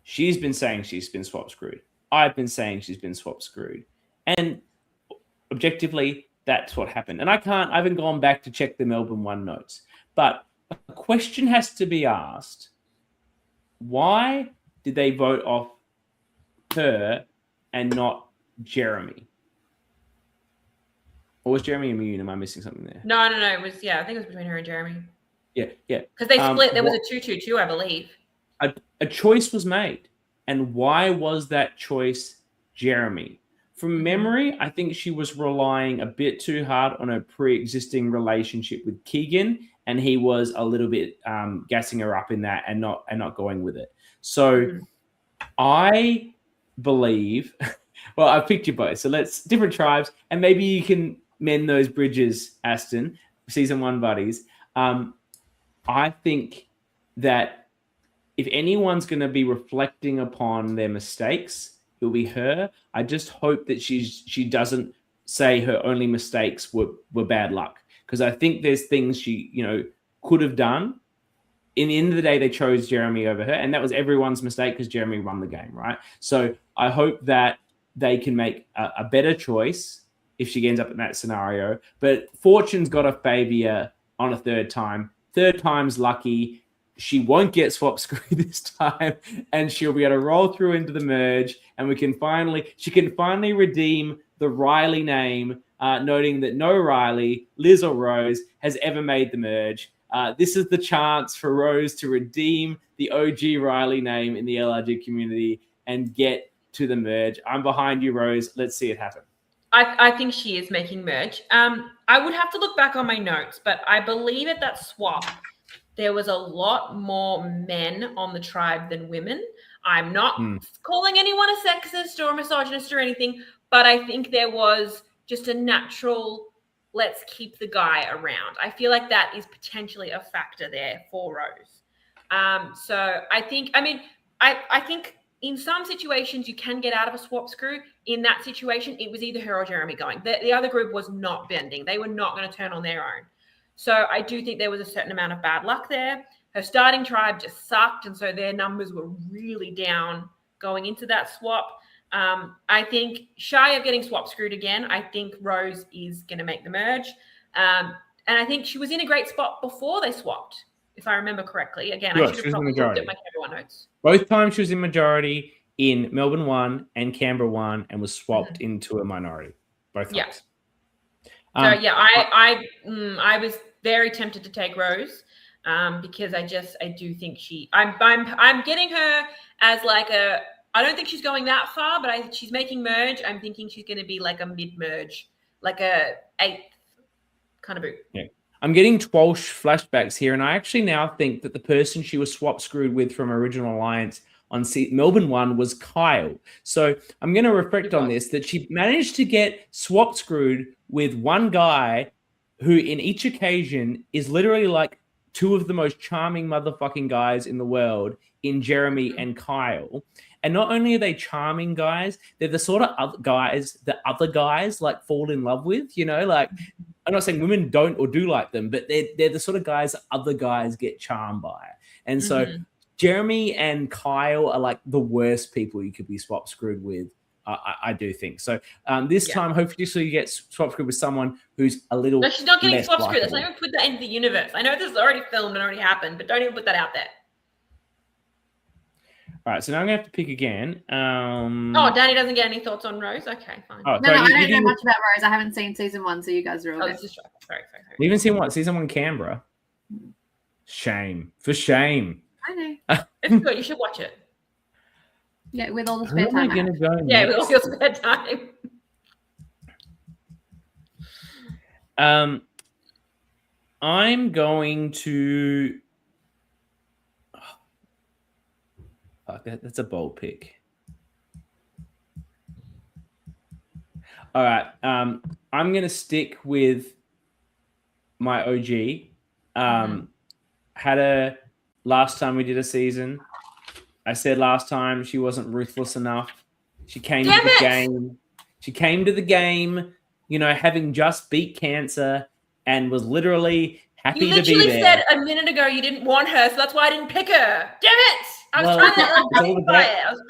she's been saying she's been swap screwed. I've been saying she's been swap screwed. And objectively, that's what happened. And I haven't gone back to check the Melbourne One notes. But a question has to be asked. Why did they vote off her and not Jeremy? Or was Jeremy immune? Am I missing something there? No. It was, I think it was between her and Jeremy. Yeah. Because they split. There was a 2-2-2, I believe. A choice was made. And why was that choice Jeremy? From memory, I think she was relying a bit too hard on a pre-existing relationship with Keegan, and he was a little bit gassing her up in that and not going with it. So I believe Well, I've picked you both. So let's different tribes, and maybe you can mend those bridges, Aston, season 1 buddies. I think that if anyone's going to be reflecting upon their mistakes, it'll be her. I just hope that she doesn't say her only mistakes were bad luck, because I think there's things she could have done. In the end of the day, they chose Jeremy over her, and that was everyone's mistake because Jeremy won the game, right? So I hope that they can make a better choice if she ends up in that scenario. But fortune's got to favor you on a third time. Third time's lucky. She won't get swap screwed this time, and she'll be able to roll through into the merge, and she can finally redeem the Riley name, noting that no Riley, Liz or Rose, has ever made the merge. This is the chance for Rose to redeem the OG Riley name in the LRG community and get to the merge. I'm behind you, Rose. Let's see it happen. I think she is making merge. I would have to look back on my notes, but I believe at that swap, there was a lot more men on the tribe than women. I'm not calling anyone a sexist or a misogynist or anything, but I think there was just a natural, let's keep the guy around. I feel like that is potentially a factor there for Rose. So I think in some situations you can get out of a swap screw. In that situation, it was either her or Jeremy going. The other group was not bending. They were not going to turn on their own. So I do think there was a certain amount of bad luck there. Her starting tribe just sucked, and so their numbers were really down going into that swap. I think shy of getting swap screwed again, I think Rose is going to make the merge. And I think she was in a great spot before they swapped, if I remember correctly. Again, I should have probably looked at my Canberra notes. Both times she was in majority in Melbourne 1 and Canberra 1 and was swapped into a minority. Both times. Yeah. I was very tempted to take Rose because I do think I'm getting her as like I don't think she's going that far, but she's making merge. I'm thinking she's going to be like a mid-merge, like a 8th kind of boot. Yeah. I'm getting Twelsh flashbacks here, and I actually now think that the person she was swap screwed with from Original Alliance on Melbourne 1 was Kyle. So I'm going to reflect on this, that she managed to get swap screwed with one guy who in each occasion is literally like two of the most charming motherfucking guys in the world in Jeremy and Kyle. And not only are they charming guys, they're the sort of other guys like fall in love with, like I'm not saying women don't or do like them, but they're the sort of guys that other guys get charmed by. And so Jeremy and Kyle are like the worst people you could be swap screwed with. I do think so. This time, hopefully, you get swap screwed with someone who's a little. No, she's not getting less swap screwed. likable. Let's not even put that into the universe. I know this is already filmed and already happened, but don't even put that out there. All right, so now I'm gonna have to pick again. Dani doesn't get any thoughts on Rose. Okay, fine. No, I don't know much about Rose. I haven't seen season 1, so you guys are all good. Sorry. You haven't seen season 1 Canberra? Shame. For shame. I know. It's good. You should watch it. Yeah, with all the spare time. With all your spare time. I'm going to. That's a bold pick. All right. I'm going to stick with my OG. Had her last time we did a season. I said last time she wasn't ruthless enough. She came to the game. She came to the game, having just beat cancer and was literally happy to be there. You literally said a minute ago you didn't want her, so that's why I didn't pick her. Damn it! I was trying to I was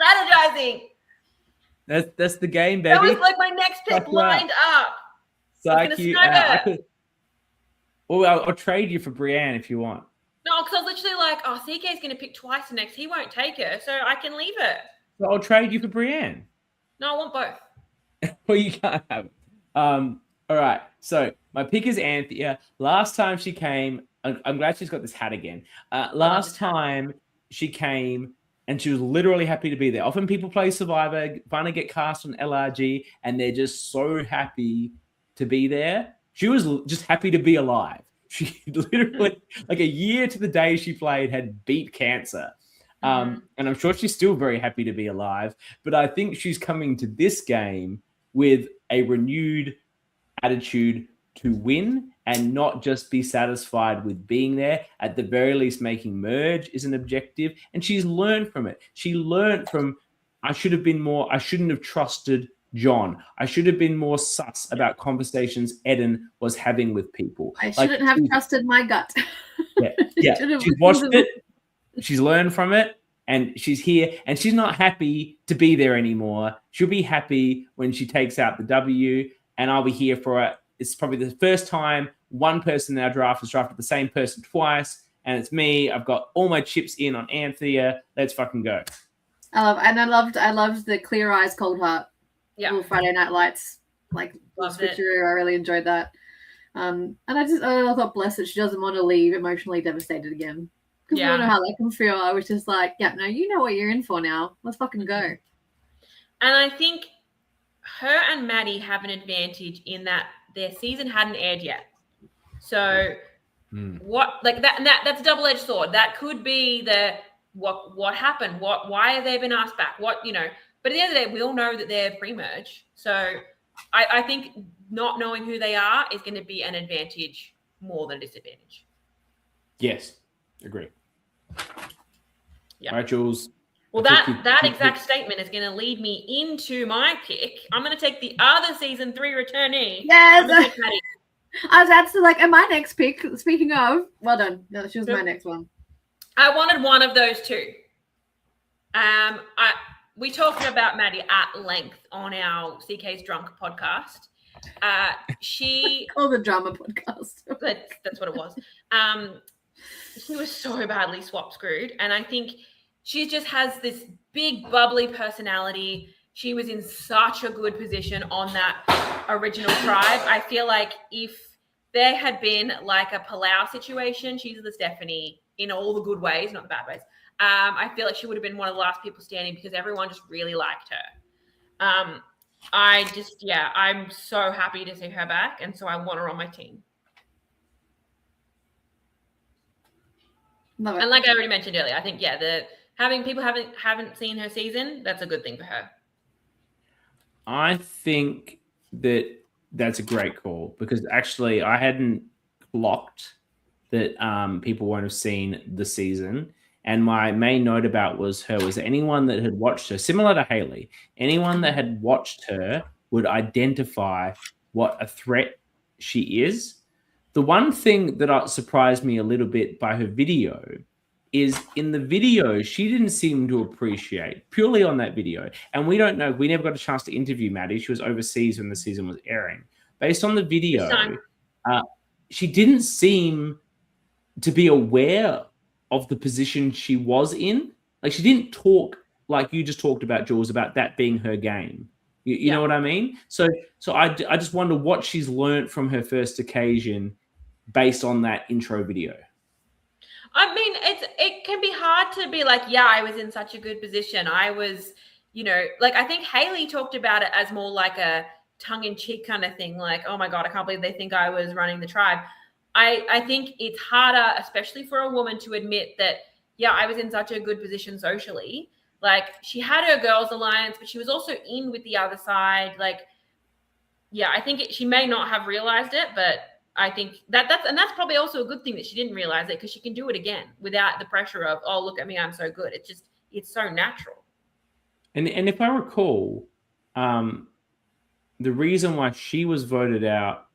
strategizing. That's the game, baby. That was like my next pick lined up. I'll trade you for Brienne if you want. No, because I was literally like, CK's going to pick twice next. He won't take her, so I can leave her. So I'll trade you for Brienne. No, I want both. Well, you can't have it. All right. So my pick is Anthea. Last time she came, I'm glad she's got this hat again. Last time she came and she was literally happy to be there. Often people play Survivor, finally get cast on LRG, and they're just so happy to be there. She was just happy to be alive. She literally, like a year to the day she played, had beat cancer. And I'm sure she's still very happy to be alive. But I think she's coming to this game with a renewed attitude to win and not just be satisfied with being there. At the very least, making merge is an objective. And she's learned from it. She learned from, I shouldn't have trusted John. I should have been more sus about conversations Eden was having with people. I shouldn't have trusted my gut. Yeah. She's watched it. She's learned from it. And she's here. And she's not happy to be there anymore. She'll be happy when she takes out the W. And I'll be here for it. It's probably the first time one person in our draft has drafted the same person twice. And it's me. I've got all my chips in on Anthea. Let's fucking go. I loved the clear eyes, cold heart. Yeah. Little Friday Night Lights, like switcheroo. I really enjoyed that. And I thought, bless it, she doesn't want to leave emotionally devastated again. Because we don't know how that can feel. I was just like, yeah, no, you know what you're in for now. Let's fucking go. And I think her and Maddie have an advantage in that their season hadn't aired yet. So what, like that's a double-edged sword. That could be the what happened? Why have they been asked back? But at the end of the day, we all know that they're pre-merge. So I think not knowing who they are is going to be an advantage more than a disadvantage. Yes, agree. Yeah. All right, Jules. Well, that exact statement is going to lead me into my pick. I'm going to take the other season 3 returnee. Yes. I was actually like, and my next pick, speaking of, well done. No, she was my next one. I wanted one of those two. We talked about Maddie at length on our CK's Drunk podcast. She called the drama podcast. That's what it was. She was so badly swap screwed, and I think she just has this big bubbly personality. She was in such a good position on that original tribe. I feel like if there had been like a Palau situation, she's the Stephanie in all the good ways, not the bad ways. I feel like she would have been one of the last people standing because everyone just really liked her. I'm so happy to see her back, and so I want her on my team. Love it. And like I already mentioned earlier, I think having people haven't seen her season, that's a good thing for her. I think that's a great call because actually I hadn't clocked that people won't have seen the season. And my main note about was anyone that had watched her, similar to Haley, anyone that had watched her would identify what a threat she is. The one thing that surprised me a little bit by her video is in the video, she didn't seem to appreciate, purely on that video. And we don't know, we never got a chance to interview Maddie. She was overseas when the season was airing. Based on the video, she didn't seem to be aware of the position she was in. Like she didn't talk like you just talked about, Jules, about that being her game. You know what I mean? So I just wonder what she's learned from her first occasion based on that intro video. I mean, it can be hard to be like, yeah, I was in such a good position. I was, like I think Haley talked about it as more like a tongue-in-cheek kind of thing. Like, oh my God, I can't believe they think I was running the tribe. I think it's harder, especially for a woman, to admit that, yeah, I was in such a good position socially. Like she had her girls alliance, but she was also in with the other side. Like, yeah, I think she may not have realized it, but I think that's probably also a good thing that she didn't realize it because she can do it again without the pressure of, oh, look at me, I'm so good. It's so natural. And if I recall, the reason why she was voted out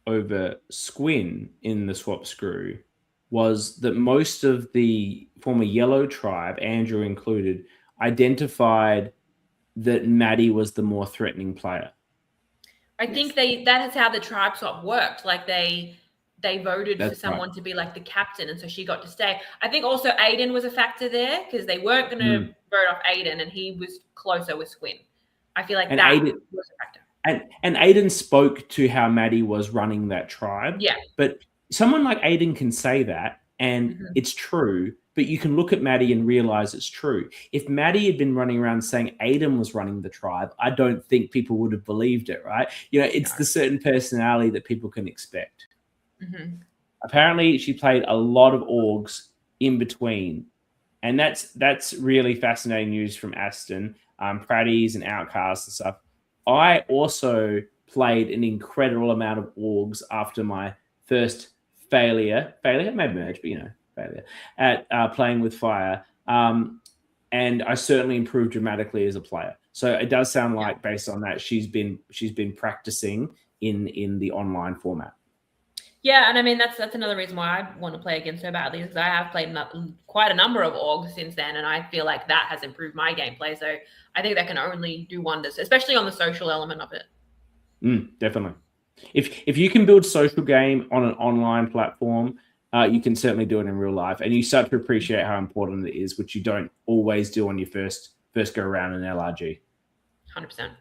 over Squin in the swap screw was that most of the former yellow tribe, Andrew included, identified that Maddie was the more threatening player. I think that is how the tribe swap worked. Like they voted for someone to be like the captain, and so she got to stay. I think also Aiden was a factor there because they weren't going to vote off Aiden, and he was closer with Squin. I feel like that was a factor. And Aiden spoke to how Maddie was running that tribe. Yeah. But someone like Aiden can say that, and it's true, but you can look at Maddie and realize it's true. If Maddie had been running around saying Aiden was running the tribe, I don't think people would have believed it, right? It's the certain personality that people can expect. Apparently, she played a lot of orgs in between And that's really fascinating news from Aston, Praddies and Outcasts and stuff. I also played an incredible amount of Orgs after my first failure, maybe merge, but failure at playing with fire. And I certainly improved dramatically as a player. So it does sound like, based on that, she's been practicing in the online format. Yeah, and I mean that's another reason why I want to play again so badly, because I have played quite a number of Orgs since then, and I feel like that has improved my gameplay. So I think that can only do wonders, especially on the social element of it. Definitely. If you can build social game on an online platform, you can certainly do it in real life, and you start to appreciate how important it is, which you don't always do on your first go around in LRG. 100%.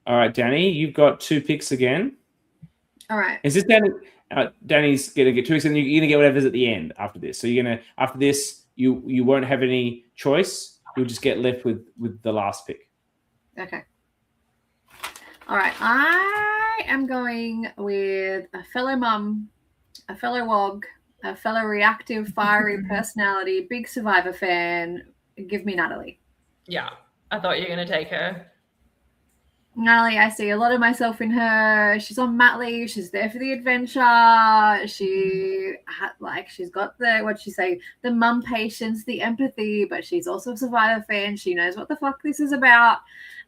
All right, Dani, you've got 2 picks again. All right. Is this Dani? Dani's gonna get 2 picks, and you're gonna get whatever's at the end after this. So after this, you won't have any choice. You'll just get left with the last pick. Okay. All right. I am going with a fellow mum, a fellow wog, a fellow reactive, fiery personality, big Survivor fan. Give me Natalie. Yeah, I thought you were going to take her. Natalie, I see a lot of myself in her. She's on mat leave. She's there for the adventure. She's got the mum patience, the empathy, but she's also a Survivor fan. She knows what the fuck this is about.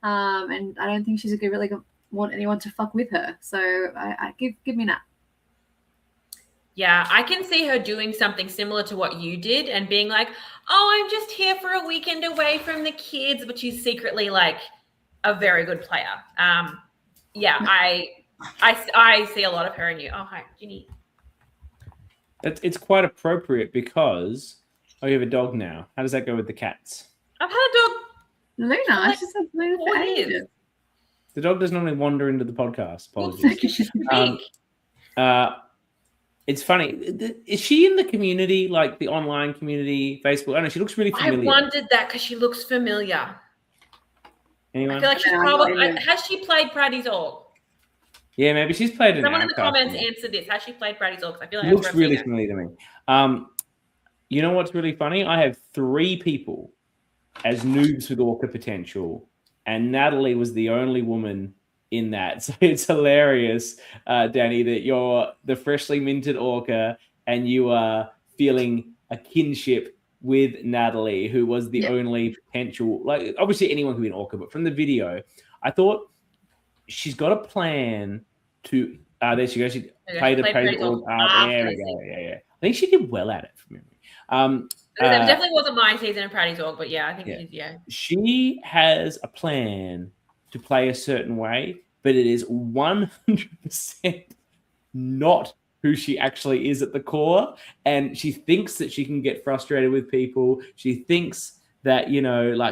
And I don't think she's really going to want anyone to fuck with her. So I give me Nat. Yeah, I can see her doing something similar to what you did and being like, oh, I'm just here for a weekend away from the kids, but she's secretly like a very good player. I see a lot of her in you. Oh, hi, Ginny. It's quite appropriate because you have a dog now. How does that go with the cats? I've had a dog. Luna, she's had Luna for ages. The dog doesn't normally wander into the podcast. Apologies. It's funny. Is she in the community, like the online community, Facebook? I don't know. She looks really familiar. I wondered that because she looks familiar. Anyone? I feel like she's probably has she played Praddy's Org? Yeah, maybe she's played it. Someone in the comments answered this. Has she played Praddy's Org? I feel like it looks really familiar to me. You know what's really funny? I have 3 people as noobs with Orca potential, and Natalie was the only woman in that. So it's hilarious, Dani, that you're the freshly minted Orca and you are feeling a kinship with Natalie, who was the only potential. Like, obviously anyone can be an Orca, but from the video, I thought she's got a plan to. There she goes. She played a Orc. There we go. Yeah. I think she did well at it from memory. It definitely wasn't my season of Praddy's Org, but yeah, I think she has a plan to play a certain way, but it is 100% not who she actually is at the core. And she thinks that she can get frustrated with people. She thinks that,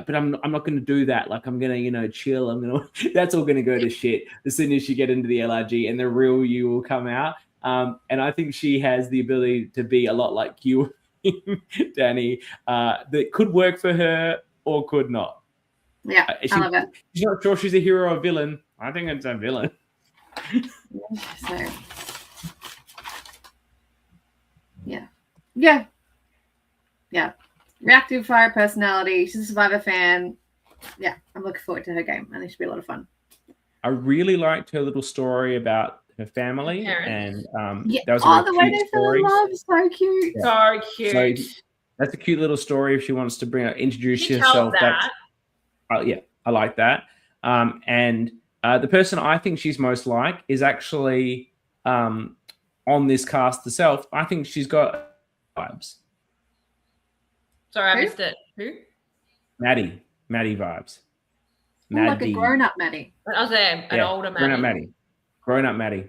but I'm not going to do that. Like, I'm going to, chill. That's all going to go to shit as soon as she get into the LRG and the real you will come out. And I think she has the ability to be a lot like you, Dani, that could work for her or could not. Yeah, I love it. She's not sure she's a hero or villain. I think it's a villain. Yeah. Reactive fire personality. She's a Survivor fan. Yeah, I'm looking forward to her game. I think it should be a lot of fun. I really liked her little story about her family, and that was the way they fell in love, so cute. Yeah. So cute. So that's a cute little story if she wants to introduce herself. I like that. And the person I think she's most like is actually on this cast herself. I think she's got vibes. Sorry, I missed it. Who? Maddie vibes. Like a grown-up Maddie. I was saying an older Maddie. Grown-up Maddie.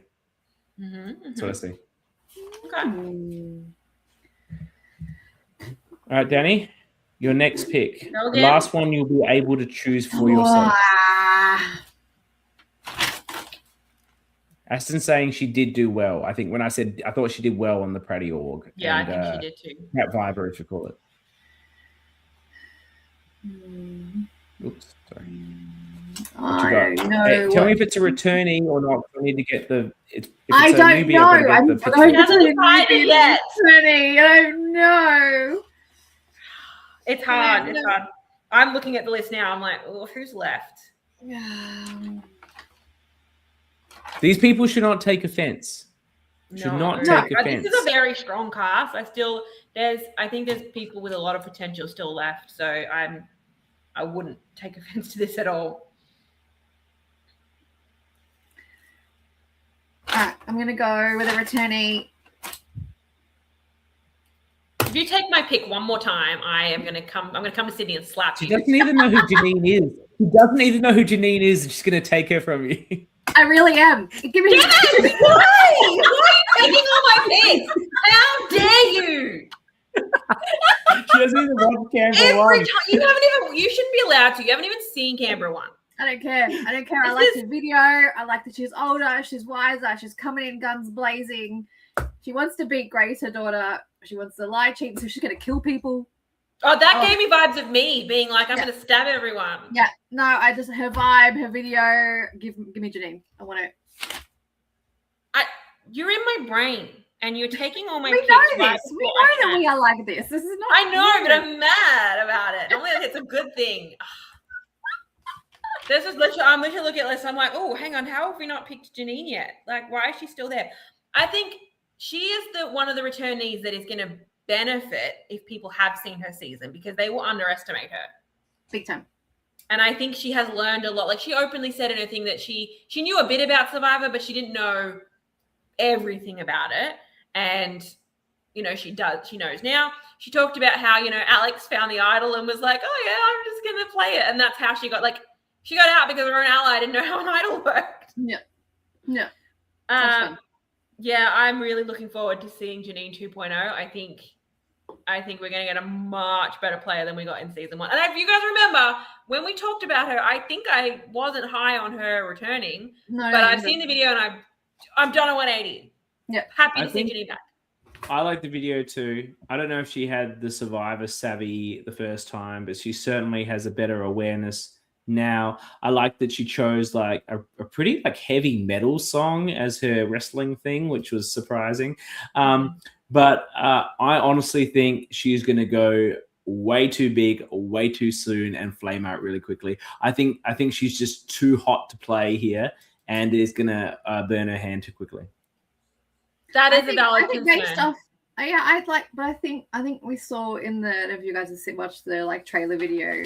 That's what I see. Okay. All right, Dani, your next pick. The last one you'll be able to choose for yourself. Aston's saying she did do well. I think when I said I thought she did well on the Praddy Org. Yeah, and, I think she did too. That Viber, if you call it. Oops, sorry. I don't know. Tell me if it's a returnee or not. I need to get the. I don't know. I don't know. I don't know. It's hard. It's hard. I'm looking at the list now. I'm like, oh, who's left? These people should not take offense. Should not take offense. This is a very strong cast. I think there's people with a lot of potential still left. So I wouldn't take offense to this at all. All right, I'm gonna go with a returnee. If you take my pick one more time, I'm gonna come to Sydney and slap you. She doesn't even know who Janine is. She doesn't even know who Janine is. She's gonna take her from you. I really am. Give me. Why? Why are you taking all my picks? How dare you? She doesn't even watch Canberra Every one. time you shouldn't be allowed to. You haven't even seen Canberra one. I don't care. I like the video. I like that she's older. She's wiser. She's coming in guns blazing. She wants to beat Grace, her daughter. She wants to lie, cheat, so she's going to kill people. Oh, that gave me vibes of me being like, I'm going to stab everyone. Yeah. No, her vibe, her video. Give me Janine. I want it. You're in my brain, and you're taking all my We picks. know this. We know that we are like this. This is not. I know, but I'm mad about it. Normally, it's a good thing. This is literally. I'm literally looking at this. I'm like, oh, hang on. How have we not picked Janine yet? Like, why is she still there? I think she is one of the returnees that is going to benefit if people have seen her season because they will underestimate her. Big time. And I think she has learned a lot. Like she openly said in her thing that she knew a bit about Survivor, but she didn't know everything about it. And, she does. She knows now. She talked about how, Alex found the idol and was like, oh, yeah, I'm just going to play it. And that's how she got out because her own ally didn't know how an idol worked. Yeah. Yeah. Yeah, I'm really looking forward to seeing Janine 2.0. I think we're going to get a much better player than we got in season 1. And if you guys remember, when we talked about her, I think I wasn't high on her returning. But I've seen the video and I've done a 180. Yeah. Happy to see Janine back. I like the video too. I don't know if she had the Survivor savvy the first time, but she certainly has a better awareness now. I like that she chose like a pretty like heavy metal song as her wrestling thing, which was surprising. But I honestly think she's going to go way too big, way too soon, and flame out really quickly. I think she's just too hot to play here, and is going to burn her hand too quickly. That is a valid concern. Based off, but I think we saw in the, if you guys have watched the like trailer video,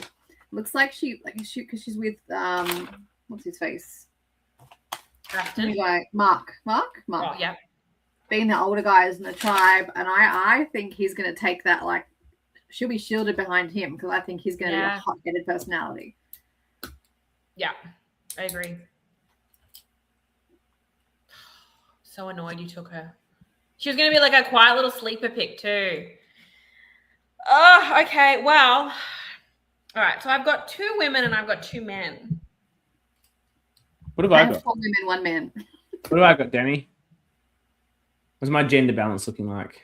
looks like because she's with what's his face? Mark. Oh yeah. Being the older guys in the tribe, and I think he's going to take that, like, she'll be shielded behind him because I think he's going to be a hot-headed personality. Yeah, I agree. So annoyed you took her. She was going to be like a quiet little sleeper pick too. Oh, okay. Well, all right. So I've got 2 women and I've got 2 men. What have I got? 4 women, 1 man. What have I got, Danny? What's my gender balance looking like?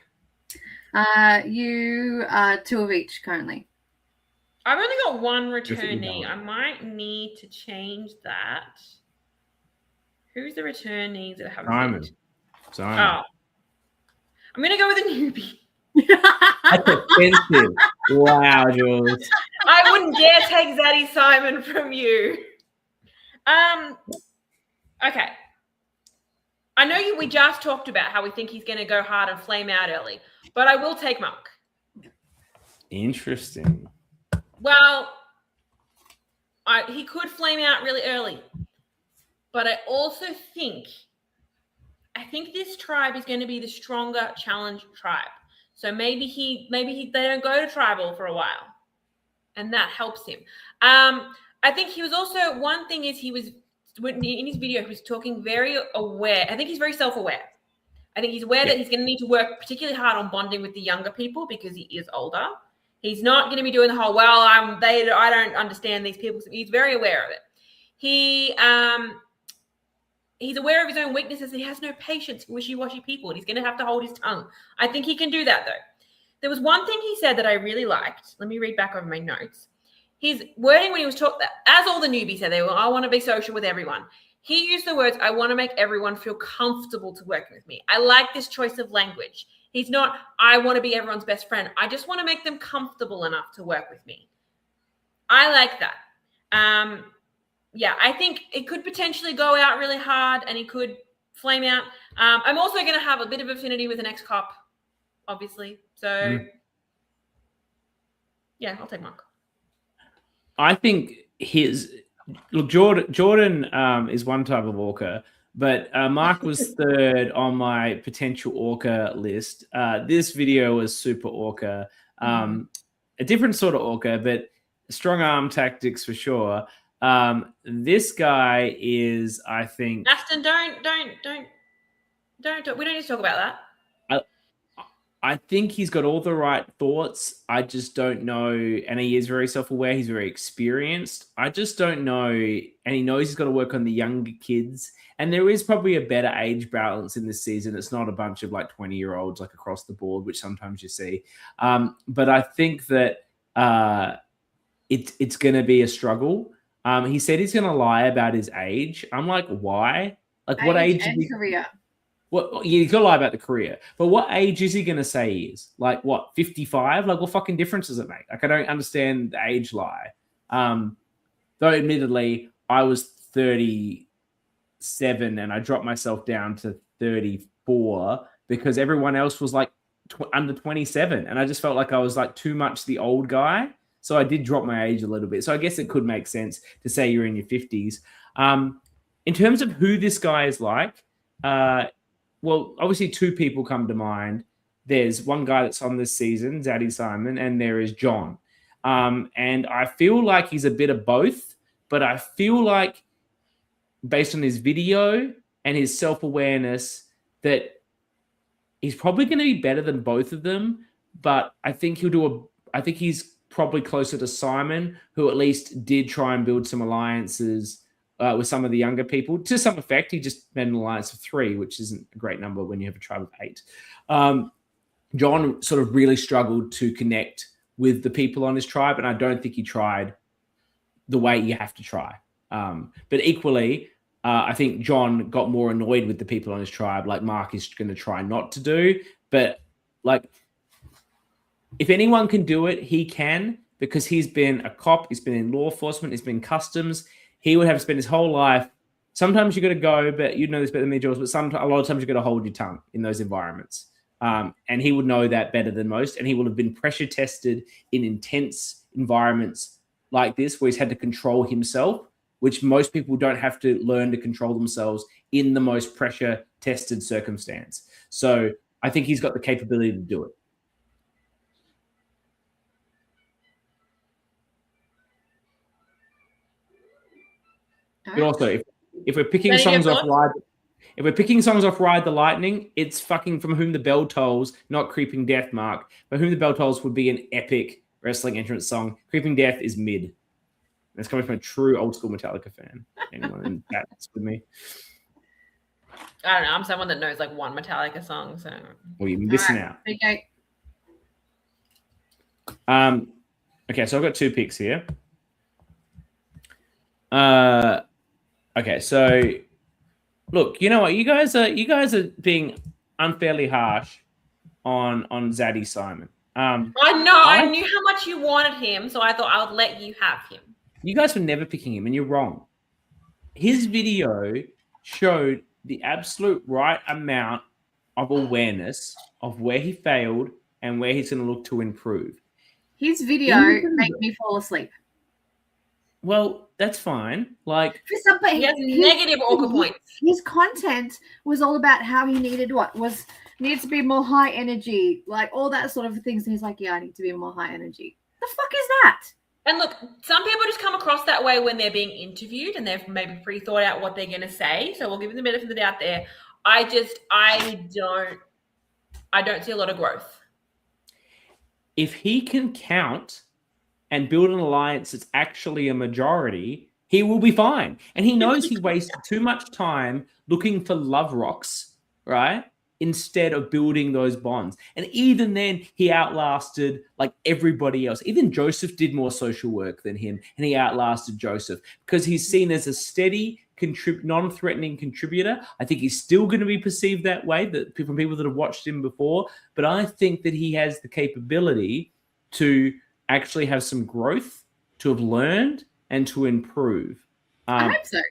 You 2 of each currently. I've only got 1 returnee. I might need to change that. Who's the returnees that have Simon. Oh. I'm going to go with a newbie. That's offensive. Wow, Jules. I wouldn't dare take Zaddy Simon from you. Okay. I know we just talked about how we think he's going to go hard and flame out early, but I will take Mark. Interesting. Well, he could flame out really early, but I also think this tribe is going to be the stronger challenge tribe. So maybe they don't go to tribal for a while, and that helps him. I think he was also, one thing is he was, in his video, he was talking very aware. I think he's very self-aware. I think he's aware that he's going to need to work particularly hard on bonding with the younger people because he is older. He's not going to be doing the whole, I don't understand these people. He's very aware of it. He's aware of his own weaknesses. He has no patience for wishy-washy people, and he's going to have to hold his tongue. I think he can do that, though. There was one thing he said that I really liked. Let me read back over my notes. His wording when he was talking, as all the newbies said, I want to be social with everyone. He used the words, I want to make everyone feel comfortable to working with me. I like this choice of language. He's not, I want to be everyone's best friend. I just want to make them comfortable enough to work with me. I like that. Yeah, I think it could potentially go out really hard and he could flame out. I'm also going to have a bit of affinity with an ex-cop, obviously. So, yeah, I'll take Mark. I think Jordan is one type of orca, but Mark was third on my potential orca list. This video was super orca, a different sort of orca, but strong arm tactics for sure. This guy is, I think, Aston, don't. We don't need to talk about that. I think he's got all the right thoughts. I just don't know. And he is very self-aware. He's very experienced. I just don't know. And he knows he's got to work on the younger kids. And there is probably a better age balance in this season. It's not a bunch of like 20-year-olds like across the board, which sometimes you see. But I think that it's going to be a struggle. He said he's going to lie about his age. I'm like, why? Like what age? And career. Well, yeah, he's got to lie about the career. But what age is he going to say he is? Like, what, 55? Like, what fucking difference does it make? Like, I don't understand the age lie. Though, admittedly, I was 37 and I dropped myself down to 34 because everyone else was, like, under 27. And I just felt like I was, like, too much the old guy. So I did drop my age a little bit. So I guess it could make sense to say you're in your 50s. In terms of who this guy is like, well, obviously two people come to mind. There's one guy that's on this season, Zaddy Simon, and there is John. And I feel like he's a bit of both, but I feel like based on his video and his self-awareness that he's probably going to be better than both of them, but I think he's probably closer to Simon, who at least did try and build some alliances with some of the younger people. To some effect, he just made an alliance of 3, which isn't a great number when you have a tribe of 8. John sort of really struggled to connect with the people on his tribe, and I don't think he tried the way you have to try. But equally, I think John got more annoyed with the people on his tribe, like Mark is going to try not to do. But like, if anyone can do it, he can, because he's been a cop, he's been in law enforcement, he's been customs. He would have spent his whole life. Sometimes you got to go, but you know this better than me, Jules. But a lot of times you got to hold your tongue in those environments. And he would know that better than most. And he will have been pressure tested in intense environments like this, where he's had to control himself, which most people don't have to learn to control themselves in the most pressure tested circumstance. So I think he's got the capability to do it. But also, if we're picking songs off Ride the Lightning, it's fucking From Whom the Bell Tolls, not Creeping Death, Mark. From Whom the Bell Tolls would be an epic wrestling entrance song. Creeping Death is mid. That's coming from a true old school Metallica fan. Anyone in that's with me? I don't know. I'm someone that knows like one Metallica song. So well, you're missing out. Okay. Okay, so I've got 2 picks here. Okay, so look, you know what? You guys are being unfairly harsh on Zaddy Simon. I know. I knew how much you wanted him, so I thought I would let you have him. You guys were never picking him, and you're wrong. His video showed the absolute right amount of awareness of where he failed and where he's going to look to improve. His video made me fall asleep. Well, that's fine. Like, but he has negative orca points. His content was all about how he needed needed to be more high energy, like all that sort of things. And he's like, yeah, I need to be more high energy. The fuck is that? And look, some people just come across that way when they're being interviewed and they've maybe pre-thought out what they're going to say. So we'll give them the benefit of the doubt there. I don't see a lot of growth. If he can count and build an alliance that's actually a majority, he will be fine. And he knows he wasted too much time looking for love rocks, right, instead of building those bonds. And even then, he outlasted like everybody else. Even Joseph did more social work than him, and he outlasted Joseph because he's seen as a steady, non-threatening contributor. I think he's still going to be perceived that way from people that have watched him before. But I think that he has the capability to actually have some growth, to have learned, and to improve. I hope so.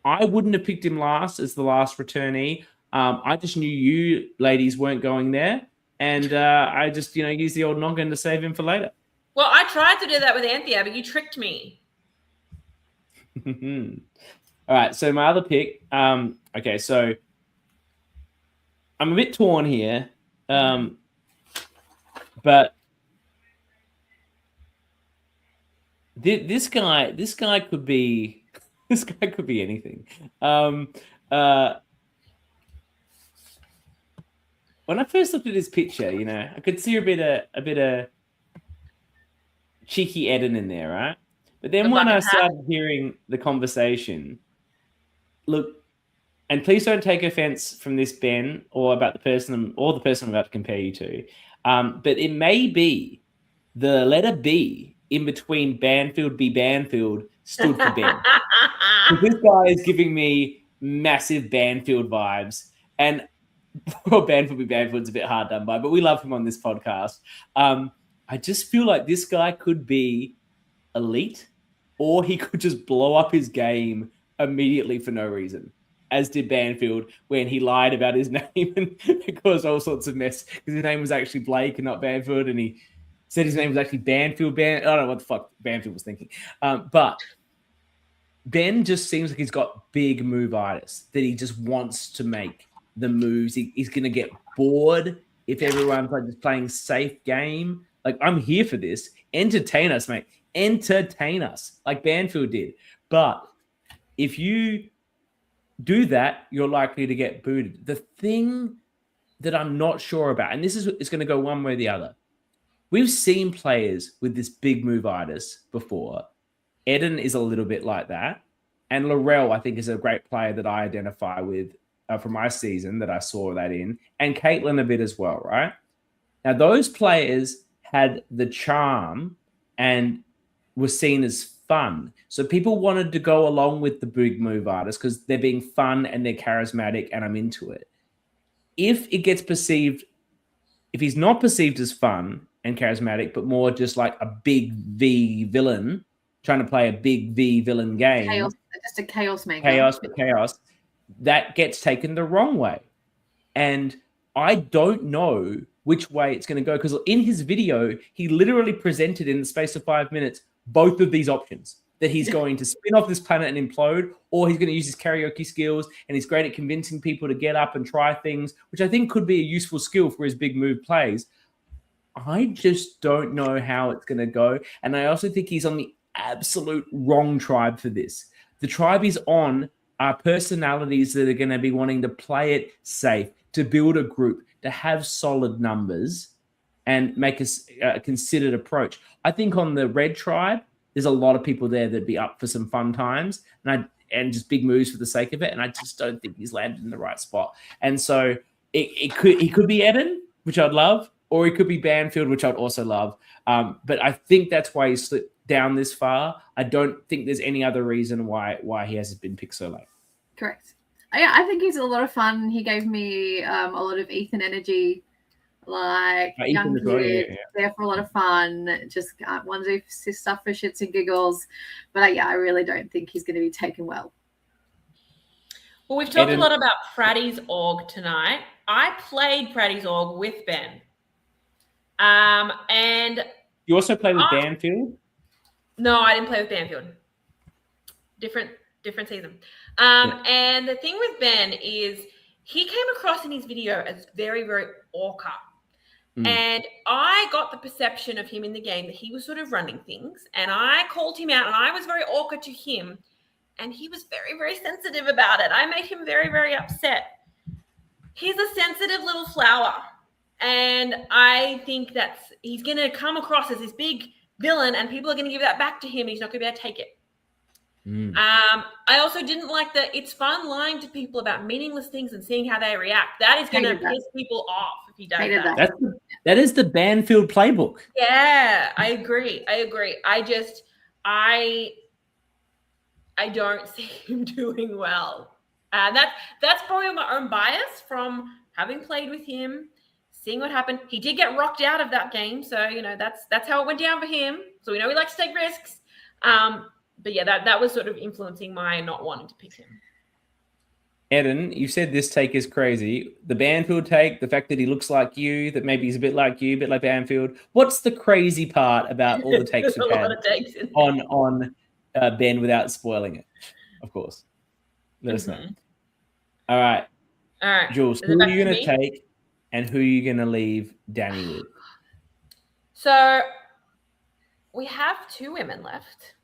I wouldn't have picked him last as the last returnee. I just knew you ladies weren't going there. And I just, used the old noggin to save him for later. Well, I tried to do that with Anthea, but you tricked me. All right, so my other pick. Okay, so I'm a bit torn here, but this guy could be anything. When I first looked at his picture, I could see a bit of cheeky Eden in there, right? But then when I started hearing the conversation, look, and please don't take offense from this, Ben, or about the person I'm about to compare you to. But it may be the letter B in between Banfield be Banfield stood for Ben. This guy is giving me massive Banfield vibes. And Banfield be Banfield's a bit hard done by, but we love him on this podcast. I just feel like this guy could be elite, or he could just blow up his game immediately for no reason, as did Banfield when he lied about his name and it caused all sorts of mess because his name was actually Blake and not Banfield, and he said his name was actually Banfield. I don't know what the fuck Banfield was thinking. But Ben just seems like he's got big move-itis, that he just wants to make the moves. He's going to get bored if everyone's like just playing safe game. Like, I'm here for this. Entertain us, mate. Entertain us like Banfield did. But if you do that, you're likely to get booted. The thing that I'm not sure about, and this is going to go one way or the other. We've seen players with this big move-itis before. Eden is a little bit like that. And Laurel, I think, is a great player that I identify with from my season that I saw that in. And Caitlin a bit as well, right? Now, those players had the charm and were seen as fun. So people wanted to go along with the big move-itis because they're being fun and they're charismatic and I'm into it. If it gets perceived, if he's not perceived as fun and charismatic, but more just like a big V villain, trying to play a big V villain game. Chaos, just a chaos maker. Chaos. That gets taken the wrong way. And I don't know which way it's going to go, because in his video, he literally presented in the space of 5 minutes both of these options, that he's going to spin off this planet and implode, or he's going to use his karaoke skills, and he's great at convincing people to get up and try things, which I think could be a useful skill for his big move plays. I just don't know how it's going to go. And I also think he's on the absolute wrong tribe for this. The tribe he's on are personalities that are going to be wanting to play it safe, to build a group, to have solid numbers and make a considered approach. I think on the red tribe, there's a lot of people there that'd be up for some fun times and just big moves for the sake of it. And I just don't think he's landed in the right spot. And so he could be Eden, which I'd love, or he could be Banfield, which I'd also love. But I think that's why he slipped down this far. I don't think there's any other reason why he hasn't been picked so late. Correct. Yeah, I think he's a lot of fun. He gave me a lot of Ethan energy, like young kid, there for a lot of fun. Just want to do stuff for shits and giggles. But I really don't think he's going to be taken well. Well, we've talked a lot about Praddy's org tonight. I played Praddy's org with Ben. And you also played with Banfield? No, I didn't play with Banfield. Different season. And the thing with Ben is he came across in his video as very, very orca. And I got the perception of him in the game that he was sort of running things. And I called him out and I was very orca to him. And he was very, very sensitive about it. I made him very, very upset. He's a sensitive little flower. And I think he's going to come across as this big villain and people are going to give that back to him and he's not going to be able to take it. I also didn't like that it's fun lying to people about meaningless things and seeing how they react. That is going to piss people off if he does that. That is the Banfield playbook. Yeah, I agree. I don't see him doing well. That's probably my own bias from having played with him, seeing what happened. He did get rocked out of that game, so that's how it went down for him. So we know he likes to take risks. But yeah, that was sort of influencing my not wanting to pick him. Eden, you said this take is crazy. The Banfield take, the fact that he looks like you, that maybe he's a bit like you, a bit like Banfield. What's the crazy part about all the takes you've had on Ben without spoiling it? Of course. Let us know. All right. Jules, who are you going to take and who are you going to leave Dani with? So we have 2 women left.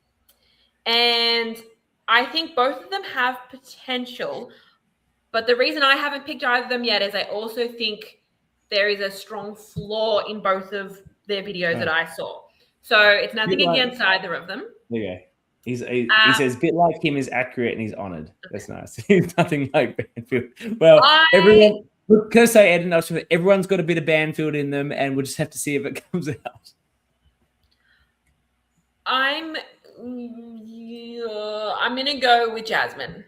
And I think both of them have potential. But the reason I haven't picked either of them yet is I also think there is a strong flaw in both of their videos that I saw. So it's nothing against either of them. Okay. He says, bit like him is accurate and he's honoured. That's nice. He's nothing like Banfield. Well, everyone, can I say, Eden, everyone's got a bit of Banfield in them and we'll just have to see if it comes out. I'm going to go with Jasmine.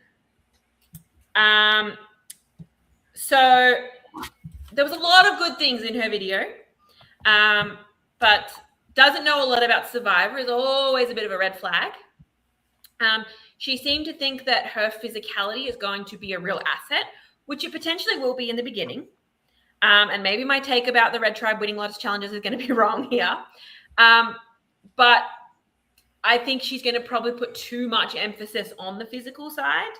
So there was a lot of good things in her video, but doesn't know a lot about Survivor is always a bit of a red flag. She seemed to think that her physicality is going to be a real asset, which it potentially will be in the beginning. And maybe my take about the Red Tribe winning lots of challenges is going to be wrong here. But I think she's going to probably put too much emphasis on the physical side.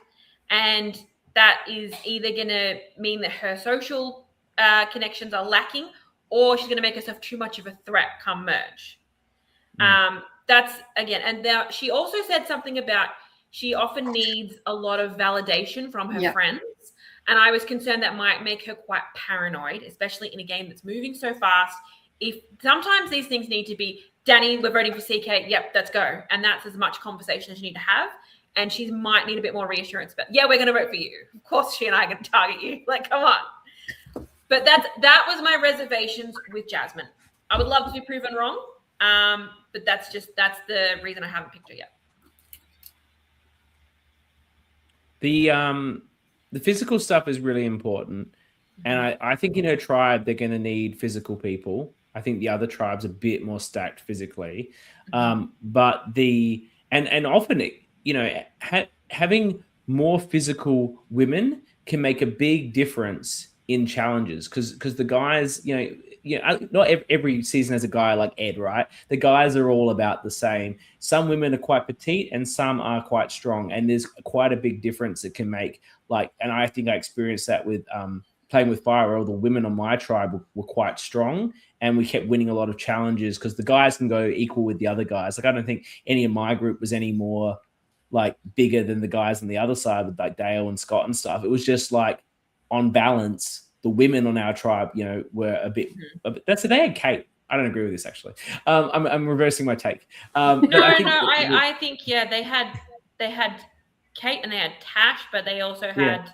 And that is either going to mean that her social connections are lacking, or she's going to make herself too much of a threat come merge. That's, again, and she also said something about she often needs a lot of validation from her friends. And I was concerned that might make her quite paranoid, especially in a game that's moving so fast. If sometimes these things need to be, Dani, we're voting for CK. Yep, let's go. And that's as much conversation as you need to have. And she might need a bit more reassurance. But yeah, we're going to vote for you. Of course, she and I are going to target you. Like, come on. But that was my reservations with Jasmine. I would love to be proven wrong. But that's the reason I haven't picked her yet. The physical stuff is really important. And I think in her tribe, they're going to need physical people. I think the other tribe's a bit more stacked physically. But and often, having more physical women can make a big difference in challenges because the guys, not every season has a guy like Ed, right? The guys are all about the same. Some women are quite petite and some are quite strong. And there's quite a big difference it can make. And I think I experienced that with playing with fire, where all the women on my tribe were quite strong and we kept winning a lot of challenges because the guys can go equal with the other guys. Like, I don't think any of my group was any more bigger than the guys on the other side with Dale and Scott and stuff. It was just on balance, the women on our tribe, were a bit, that's they had Kate. I don't agree with this actually. I'm reversing my take. I think they had Kate and they had Tash, but they also had,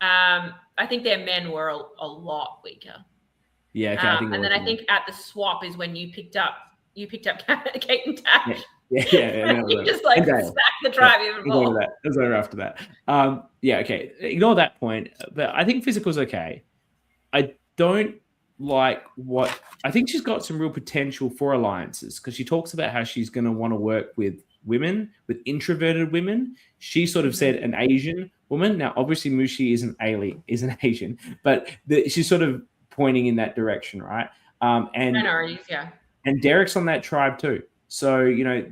I think their men were a lot weaker. Yeah. Okay, I think at the swap is when you picked up Kate and Tash. Yeah. You just stack the tribe even more. That's over after that. Okay. Ignore that point. But I think physical's okay. I don't like I think she's got some real potential for alliances because she talks about how she's going to want to work with women, with introverted women. She sort of said an Asian woman. Now, obviously, Mushi isn't Asian, but she's sort of pointing in that direction, right? And minorities, yeah. And Derek's on that tribe too. So,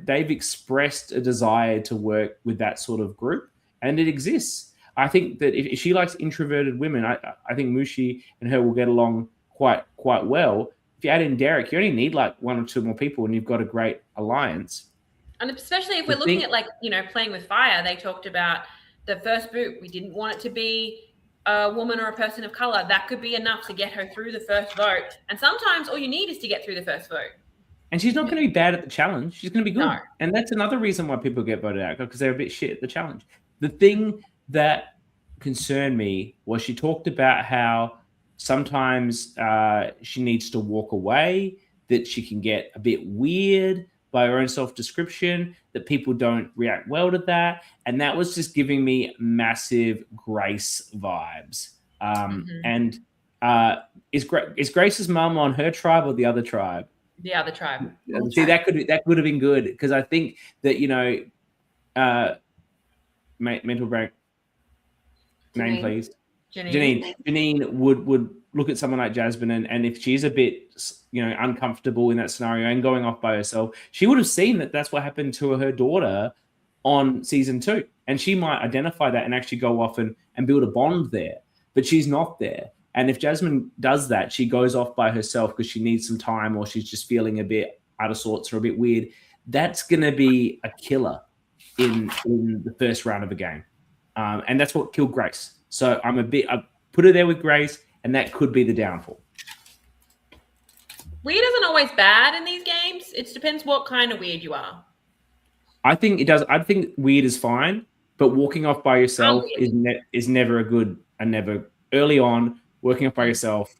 they've expressed a desire to work with that sort of group, and it exists. I think that if she likes introverted women, I think Mushi and her will get along quite well. If you add in Derek, you only need 1 or 2 more people, and you've got a great alliance. And especially if we're looking at playing with fire, they talked about the first boot. We didn't want it to be a woman or a person of color. That could be enough to get her through the first vote. And sometimes all you need is to get through the first vote. And she's not going to be bad at the challenge. She's going to be good. No. And that's another reason why people get voted out, because they're a bit shit at the challenge. The thing that concerned me was she talked about how sometimes she needs to walk away, that she can get a bit weird by her own self-description, that people don't react well to that. And that was just giving me massive Grace vibes. And is Grace's mum on her tribe or the other tribe? The other tribe. See, that could have been good, because I think that, mental break. Name, please. Janine would look at someone like Jasmine, and if she's a bit, uncomfortable in that scenario and going off by herself, she would have seen that that's what happened to her daughter on season 2, and she might identify that and actually go off and build a bond there. But she's not there. And if Jasmine does that, she goes off by herself because she needs some time, or she's just feeling a bit out of sorts or a bit weird. That's going to be a killer in the first round of a game. And that's what killed Grace. So I put her there with Grace, and that could be the downfall. Weird isn't always bad in these games. It depends what kind of weird you are. I think it does. I think weird is fine, but walking off by yourself is never a good, and never early on. Working off by yourself,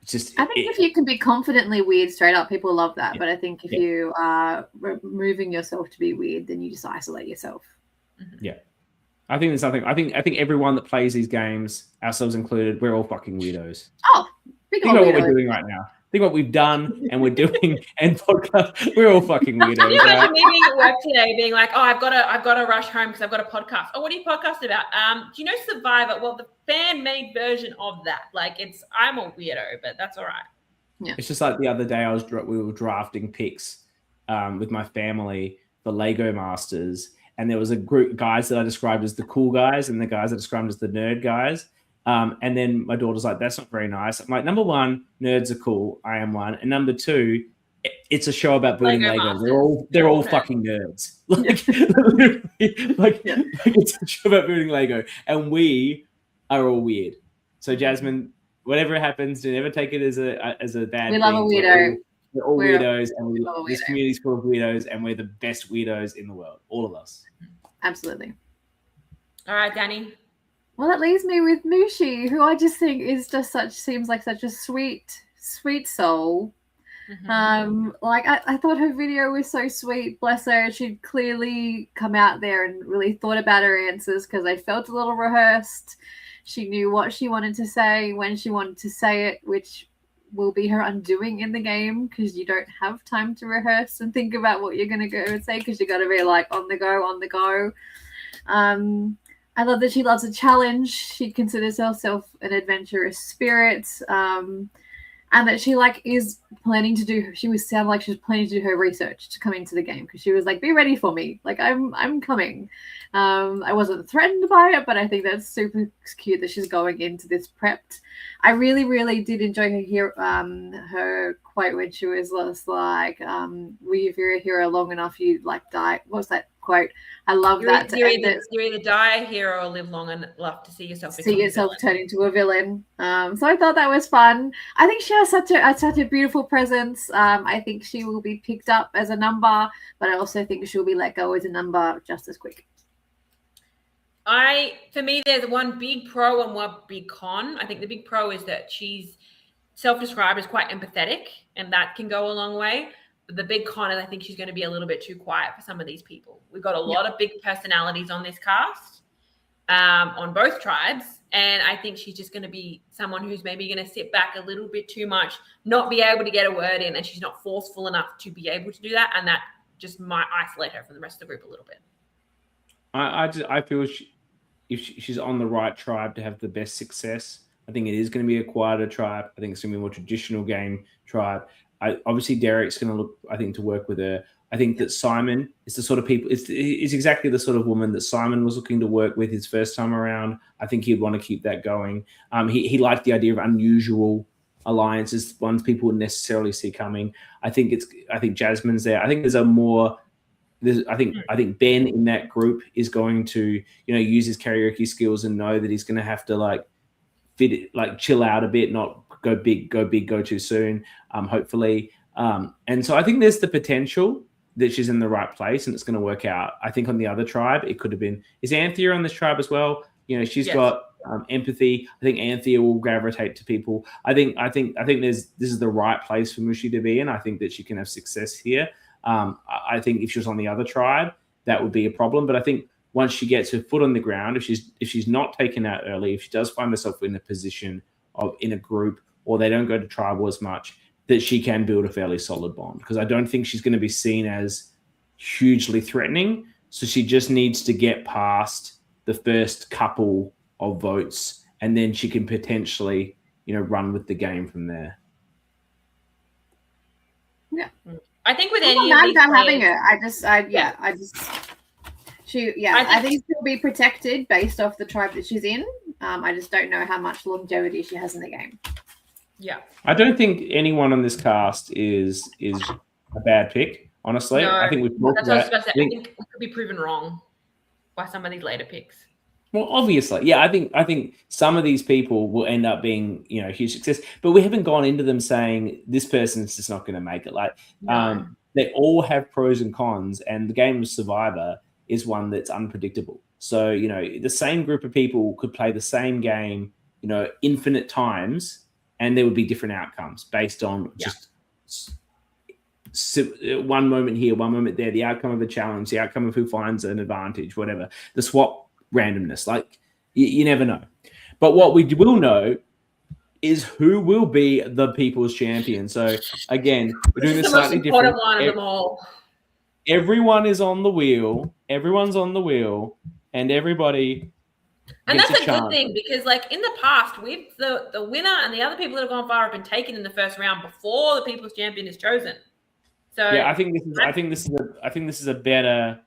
it's just. I think if you can be confidently weird straight up, people love that. Yeah. But I think if you are removing yourself to be weird, then you just isolate yourself. Yeah, I think there's something. I think everyone that plays these games, ourselves included, we're all fucking weirdos. Oh, think about what we're doing right now. Think what we've done and we're doing and podcast. We're all fucking weirdos. Can you imagine me being at work today being like, oh, I've got to rush home because I've got a podcast. Oh, what do you podcast about? Do you know Survivor? Well, the fan-made version of that. Like, I'm a weirdo, but that's all right. Yeah. It's just like the other day we were drafting picks with my family for Lego Masters, and there was a group of guys that I described as the cool guys and the guys I described as the nerd guys. And then my daughter's like, that's not very nice. I'm like, number one, nerds are cool. I am one. And number two, it's a show about building Lego. They're all fucking nerds. Like it's a show about building Lego. And we are all weird. So Jasmine, whatever happens, do never take it as a bad thing. We love a weirdo. We're all weirdos, and this community's full of weirdos, and we're the best weirdos in the world. All of us. Absolutely. All right, Dani. Well, that leaves me with Mushi, who I just think seems like such a sweet soul. Mm-hmm. I thought her video was so sweet. Bless her. She'd clearly come out there and really thought about her answers, because they felt a little rehearsed. She knew what she wanted to say when she wanted to say it, which will be her undoing in the game, because you don't have time to rehearse and think about what you're going to go and say, because you got to be like on the go. I love that she loves a challenge. She considers herself an adventurous spirit, and that she is planning to do. She was sound like she was planning to do her research to come into the game, because she was like, "Be ready for me. Like I'm coming." I wasn't threatened by it, but I think that's super cute that she's going into this prepped. I really, really did enjoy her quote when she was just like, if you're a hero long enough, you die. What's that quote? I love that. You either die a hero or live long enough to see yourself turn into a villain. So I thought that was fun. I think she has such a beautiful presence. I think she will be picked up as a number, but I also think she'll be let go as a number just as quick. For me, there's one big pro and one big con. I think the big pro is that she's self-described as quite empathetic, and that can go a long way. But the big con is I think she's going to be a little bit too quiet for some of these people. We've got a lot of big personalities on this cast, on both tribes, and I think she's just going to be someone who's maybe going to sit back a little bit too much, not be able to get a word in, and she's not forceful enough to be able to do that, and that just might isolate her from the rest of the group a little bit. I feel if she's on the right tribe to have the best success, I think it is going to be a quieter tribe. I think it's going to be a more traditional game tribe. Obviously, Derek's going to look, I think, to work with her. I think that Simon is the sort of people, is exactly the sort of woman that Simon was looking to work with his first time around. I think he'd want to keep that going. He liked the idea of unusual alliances, ones people wouldn't necessarily see coming. I think Jasmine's there. I think I think Ben in that group is going to, use his karaoke skills and know that he's going to have to chill out a bit, not go big, go too soon. Hopefully, And so I think there's the potential that she's in the right place and it's going to work out. I think on the other tribe, it could have been, is Anthea on this tribe as well? You know, she's got empathy. I think Anthea will gravitate to people. I think this is the right place for Mushi to be in. I think that she can have success here. I think if she was on the other tribe, that would be a problem. But I think once she gets her foot on the ground, if she's not taken out early, if she does find herself in a position of in a group or they don't go to tribal as much, that she can build a fairly solid bond, because I don't think she's going to be seen as hugely threatening. So she just needs to get past the first couple of votes and then she can potentially, run with the game from there. Yeah. I think with I'm any not of mad these about having players- her. I think she'll be protected based off the tribe that she's in. I just don't know how much longevity she has in the game. Yeah. I don't think anyone on this cast is a bad pick, honestly. No, I think we've talked that's what I was about. about to say. I think we could be proven wrong by some of these later picks. Well, obviously, yeah. I think some of these people will end up being, huge success, but we haven't gone into them saying this person's just not going to make it. Like, they all have pros and cons, and the game of Survivor is one that's unpredictable. So, the same group of people could play the same game, infinite times, and there would be different outcomes based on just one moment here, one moment there, the outcome of a challenge, the outcome of who finds an advantage, whatever, the swap randomness. Like, you never know. But what we will know is who will be the people's champion. So, again, we're doing this slightly different. One of them all. Everyone is on the wheel. Everyone's on the wheel, and everybody. And that's a good thing, because, like, in the past, the winner and the other people that have gone far have been taken in the first round before the people's champion is chosen. So yeah, I think this is a better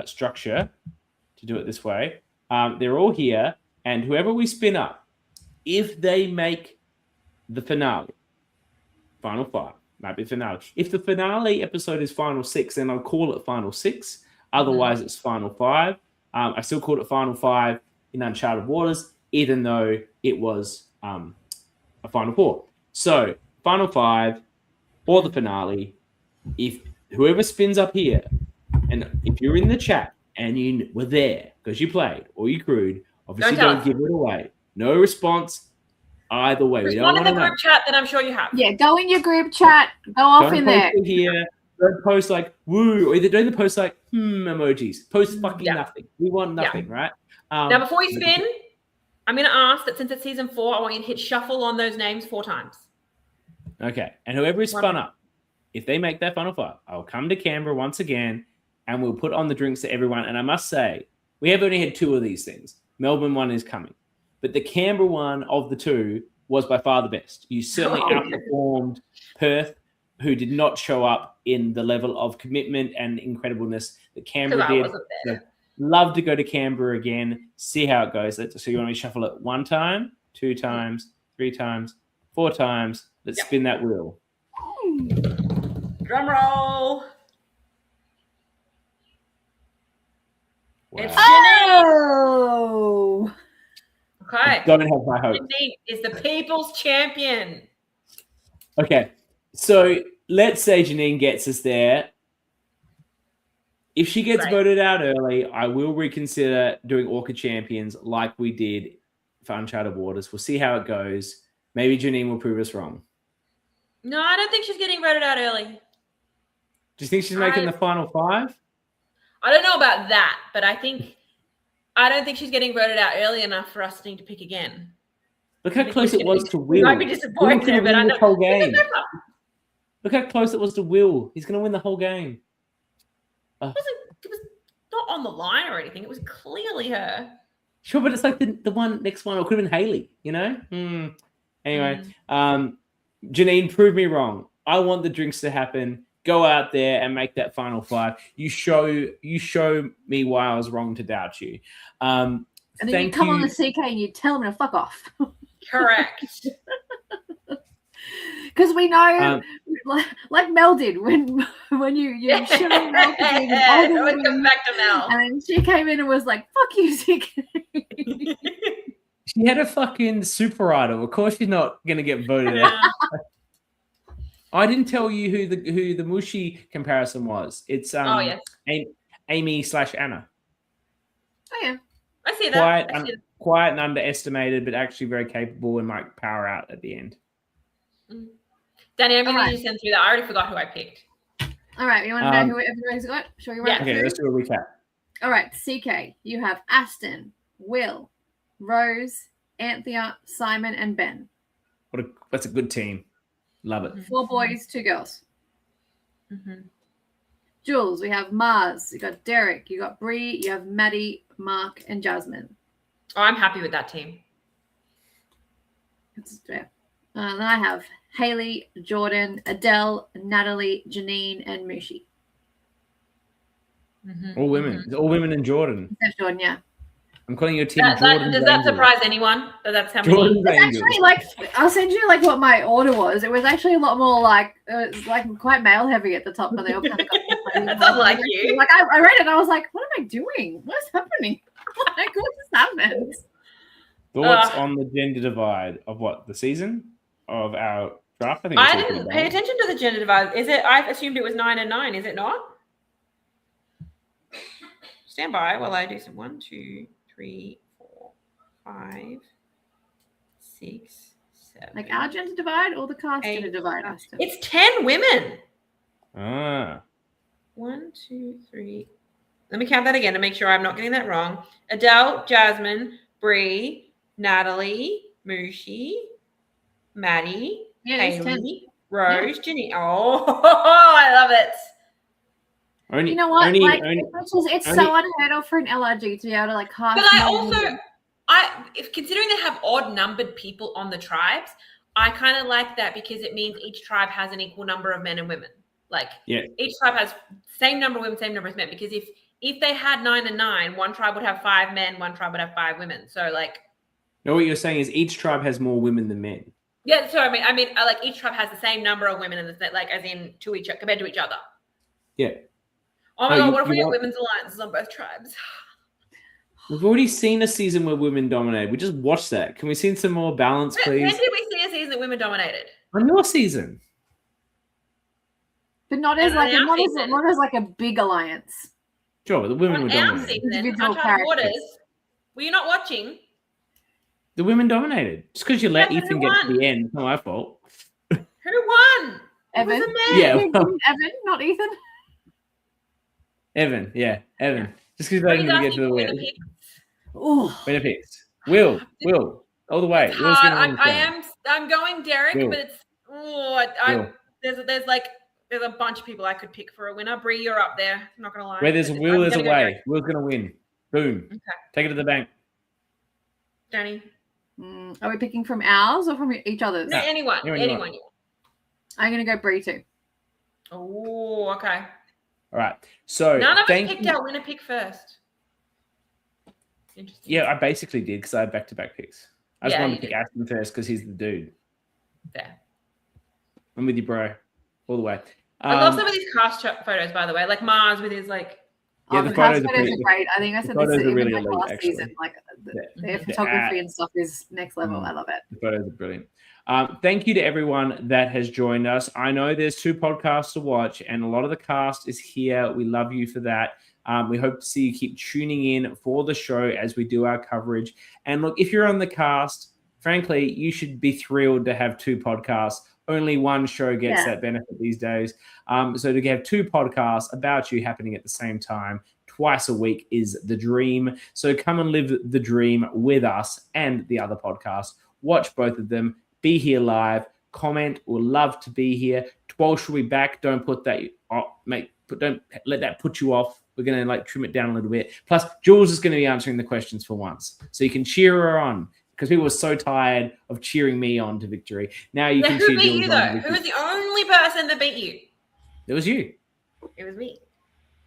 structure to do it this way. They're all here, and whoever we spin up, if they make the finale, final five, might be finale. If the finale episode is final six, then I'll call it final six. Otherwise, it's final five. I still called it final five in Uncharted Waters, even though it was a final four. So, final five or the finale. If whoever spins up here, and if you're in the chat and you were there because you played or you crewed, obviously don't give it away. No response either way. Respond in the group chat that I'm sure you have. Yeah, go in your group chat. Go off in there. Here. Don't post like woo, or either don't post like emojis. Post fucking nothing. We want nothing, right? Now, before you spin, I'm going to ask that since it's season 4, I want you to hit shuffle on those names 4 times. Okay, and whoever is spun up, if they make that final five, I'll come to Canberra once again, and we'll put on the drinks to everyone. And I must say, we have only had 2 of these things. Melbourne one is coming, but the Canberra one of the 2 was by far the best. You certainly outperformed Perth, who did not show up in the level of commitment and incredibleness that Canberra did. So, love to go to Canberra again, see how it goes. So you want me to shuffle it 1 time, 2 times, 3 times, 4 times. Let's spin that wheel. Drum roll. Wow. It's Oh! Okay. I don't have my hope. Janine is the people's champion. Okay. So let's say Janine gets us there. If she gets voted out early, I will reconsider doing Orca Champions like we did for Uncharted Waters. We'll see how it goes. Maybe Janine will prove us wrong. No, I don't think she's getting voted out early. Do you think she's making the final 5? I don't know about that, but I don't think she's getting voted out early enough for us to need to pick again. Look how close it was to Will. You might be disappointed, but I know. Whole game. Look how close it was to Will. He's going to win the whole game. It was not on the line or anything. It was clearly her. Sure, but it's like the one next one. Or it could have been Haley, you know? Anyway, Janine, prove me wrong. I want the drinks to happen. Go out there and make that final 5. You show me why I was wrong to doubt you. And then you come on the CK and you tell them to fuck off. Correct. Because we know, like Mel did when you show Mel to always come back to Mel. And then she came in and was like, "Fuck you, CK." She had a fucking super idol. Of course, she's not gonna get voted out. I didn't tell you who the Mushi comparison was. It's yes. Amy/Anna. Oh yeah. I see that. Quiet and underestimated, but actually very capable and might power out at the end. Danny, I'm going to send through that. I already forgot who I picked. All right, you want to know who everybody's got? Shall we run Okay, let's do a recap. All right, CK, you have Aston, Will, Rose, Anthea, Simon, and Ben. That's a good team. Love it. 4 boys, 2 girls. Mm-hmm. Jules, we have Mars, you got Derek, you got Bree, you have Maddie, Mark, and Jasmine. Oh, I'm happy with that team. Then I have Haley, Jordan, Adele, Natalie, Janine, and Mushi. Mm-hmm. All women. It's all women and Jordan. Except Jordan, yeah. I'm calling your team Jordan. Does that surprise anyone? That's how many. It's actually I'll send you what my order was. It was actually a lot more it was quite male heavy at the top, but they all kind of got That's not like you. I read it and I was like, what am I doing? What's happening? What just happened? Thoughts on the gender divide of what? The season of our draft? I didn't pay attention to the gender divide. Is it? I assumed it was 9 and 9. Is it not? Stand by while I do some 1, 2, 3, 4, 5, 6, 7. Our gender divide or the cast gender divide? It's 10 women. 1, 2, 3. Let me count that again to make sure I'm not getting that wrong. Adele, Jasmine, Bree, Natalie, Mushi, Maddie, Haley, Rose, Ginny. Oh, I love it. You know what? It's so unheard of for an LRG to be able to cast. But if considering they have odd numbered people on the tribes, I kind of like that because it means each tribe has an equal number of men and women. Each tribe has same number of women, same number of men. Because if they had 9 and 9, one tribe would have 5 men, one tribe would have 5 women. So no, what you're saying is each tribe has more women than men. Yeah, so I mean, each tribe has the same number of women, as in compared to each other. Yeah. Oh my God! What if we get women's alliances on both tribes? We've already seen a season where women dominated. We just watched that. Can we see some more balance, please? When did we see a season that women dominated? On your season. But not as a big alliance. Sure, but the women were dominated. Were you not watching? The women dominated. Just because you let Ethan get to the end, it's not my fault. Who won? Evan. Yeah, Evan, not Ethan. Evan. Just because let him get to the end. Winner picks. Will, all the way. I'm going Derek, Will. but there's a bunch of people I could pick for a winner. Bree, you're up there. I'm not gonna lie. Where there's a Will, there's a way. Will's gonna win. Boom. Okay. Take it to the bank. Danny. Are we picking from ours or from each other's? No, anyone. I'm gonna go Bree too. Oh, okay. All right. So none of us picked our winner pick first. Interesting. Yeah, I basically did because I had back-to-back picks. I just wanted to pick Aston first because he's the dude. There. I'm with you, bro. All the way. I love some of these cast photos, by the way. Like Mars with his the cast photos are great. I think I said this even really elite, last season. The photography and stuff is next level. I love it. The photos are brilliant. Thank you to everyone that has joined us. I know there's 2 podcasts to watch, and a lot of the cast is here. We love you for that. We hope to see you keep tuning in for the show as we do our coverage. And look, if you're on the cast, frankly, you should be thrilled to have 2 podcasts. Only one show gets that benefit these days. So to have 2 podcasts about you happening at the same time twice a week is the dream. So come and live the dream with us and the other podcast. Watch both of them. Be here live. Comment. We'll love to be here. 12 will be back. Don't put that. Don't let that put you off. We're going to trim it down a little bit. Plus, Jules is going to be answering the questions for once, so you can cheer her on because people were so tired of cheering me on to victory. Now you can cheer Jules on. Who beat you though? Who was the only person that beat you? It was you. It was me.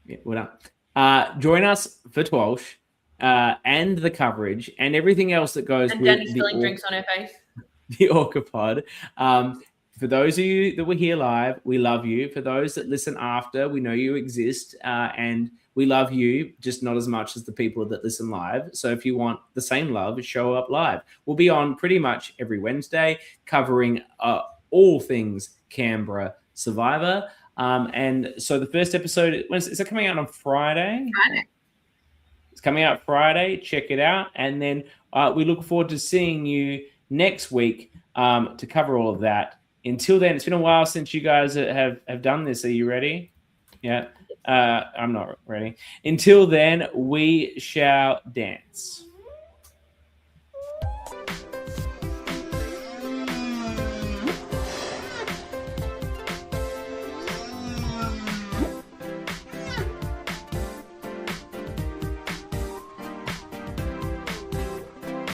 Yeah, well done. Join us for 12 and the coverage and everything else that goes and with Danny spilling drinks on her face. The Orcapod. For those of you that were here live, we love you. For those that listen after, we know you exist and we love you, just not as much as the people that listen live. So if you want the same love, show up live. We'll be on pretty much every Wednesday covering all things Canberra Survivor. And so the first episode, is it coming out on Friday? Friday. It's coming out Friday. Check it out. And then we look forward to seeing you next week to cover all of that. Until then, it's been a while since you guys have done this. Are you ready? Yeah. I'm not ready. Until then, we shall dance.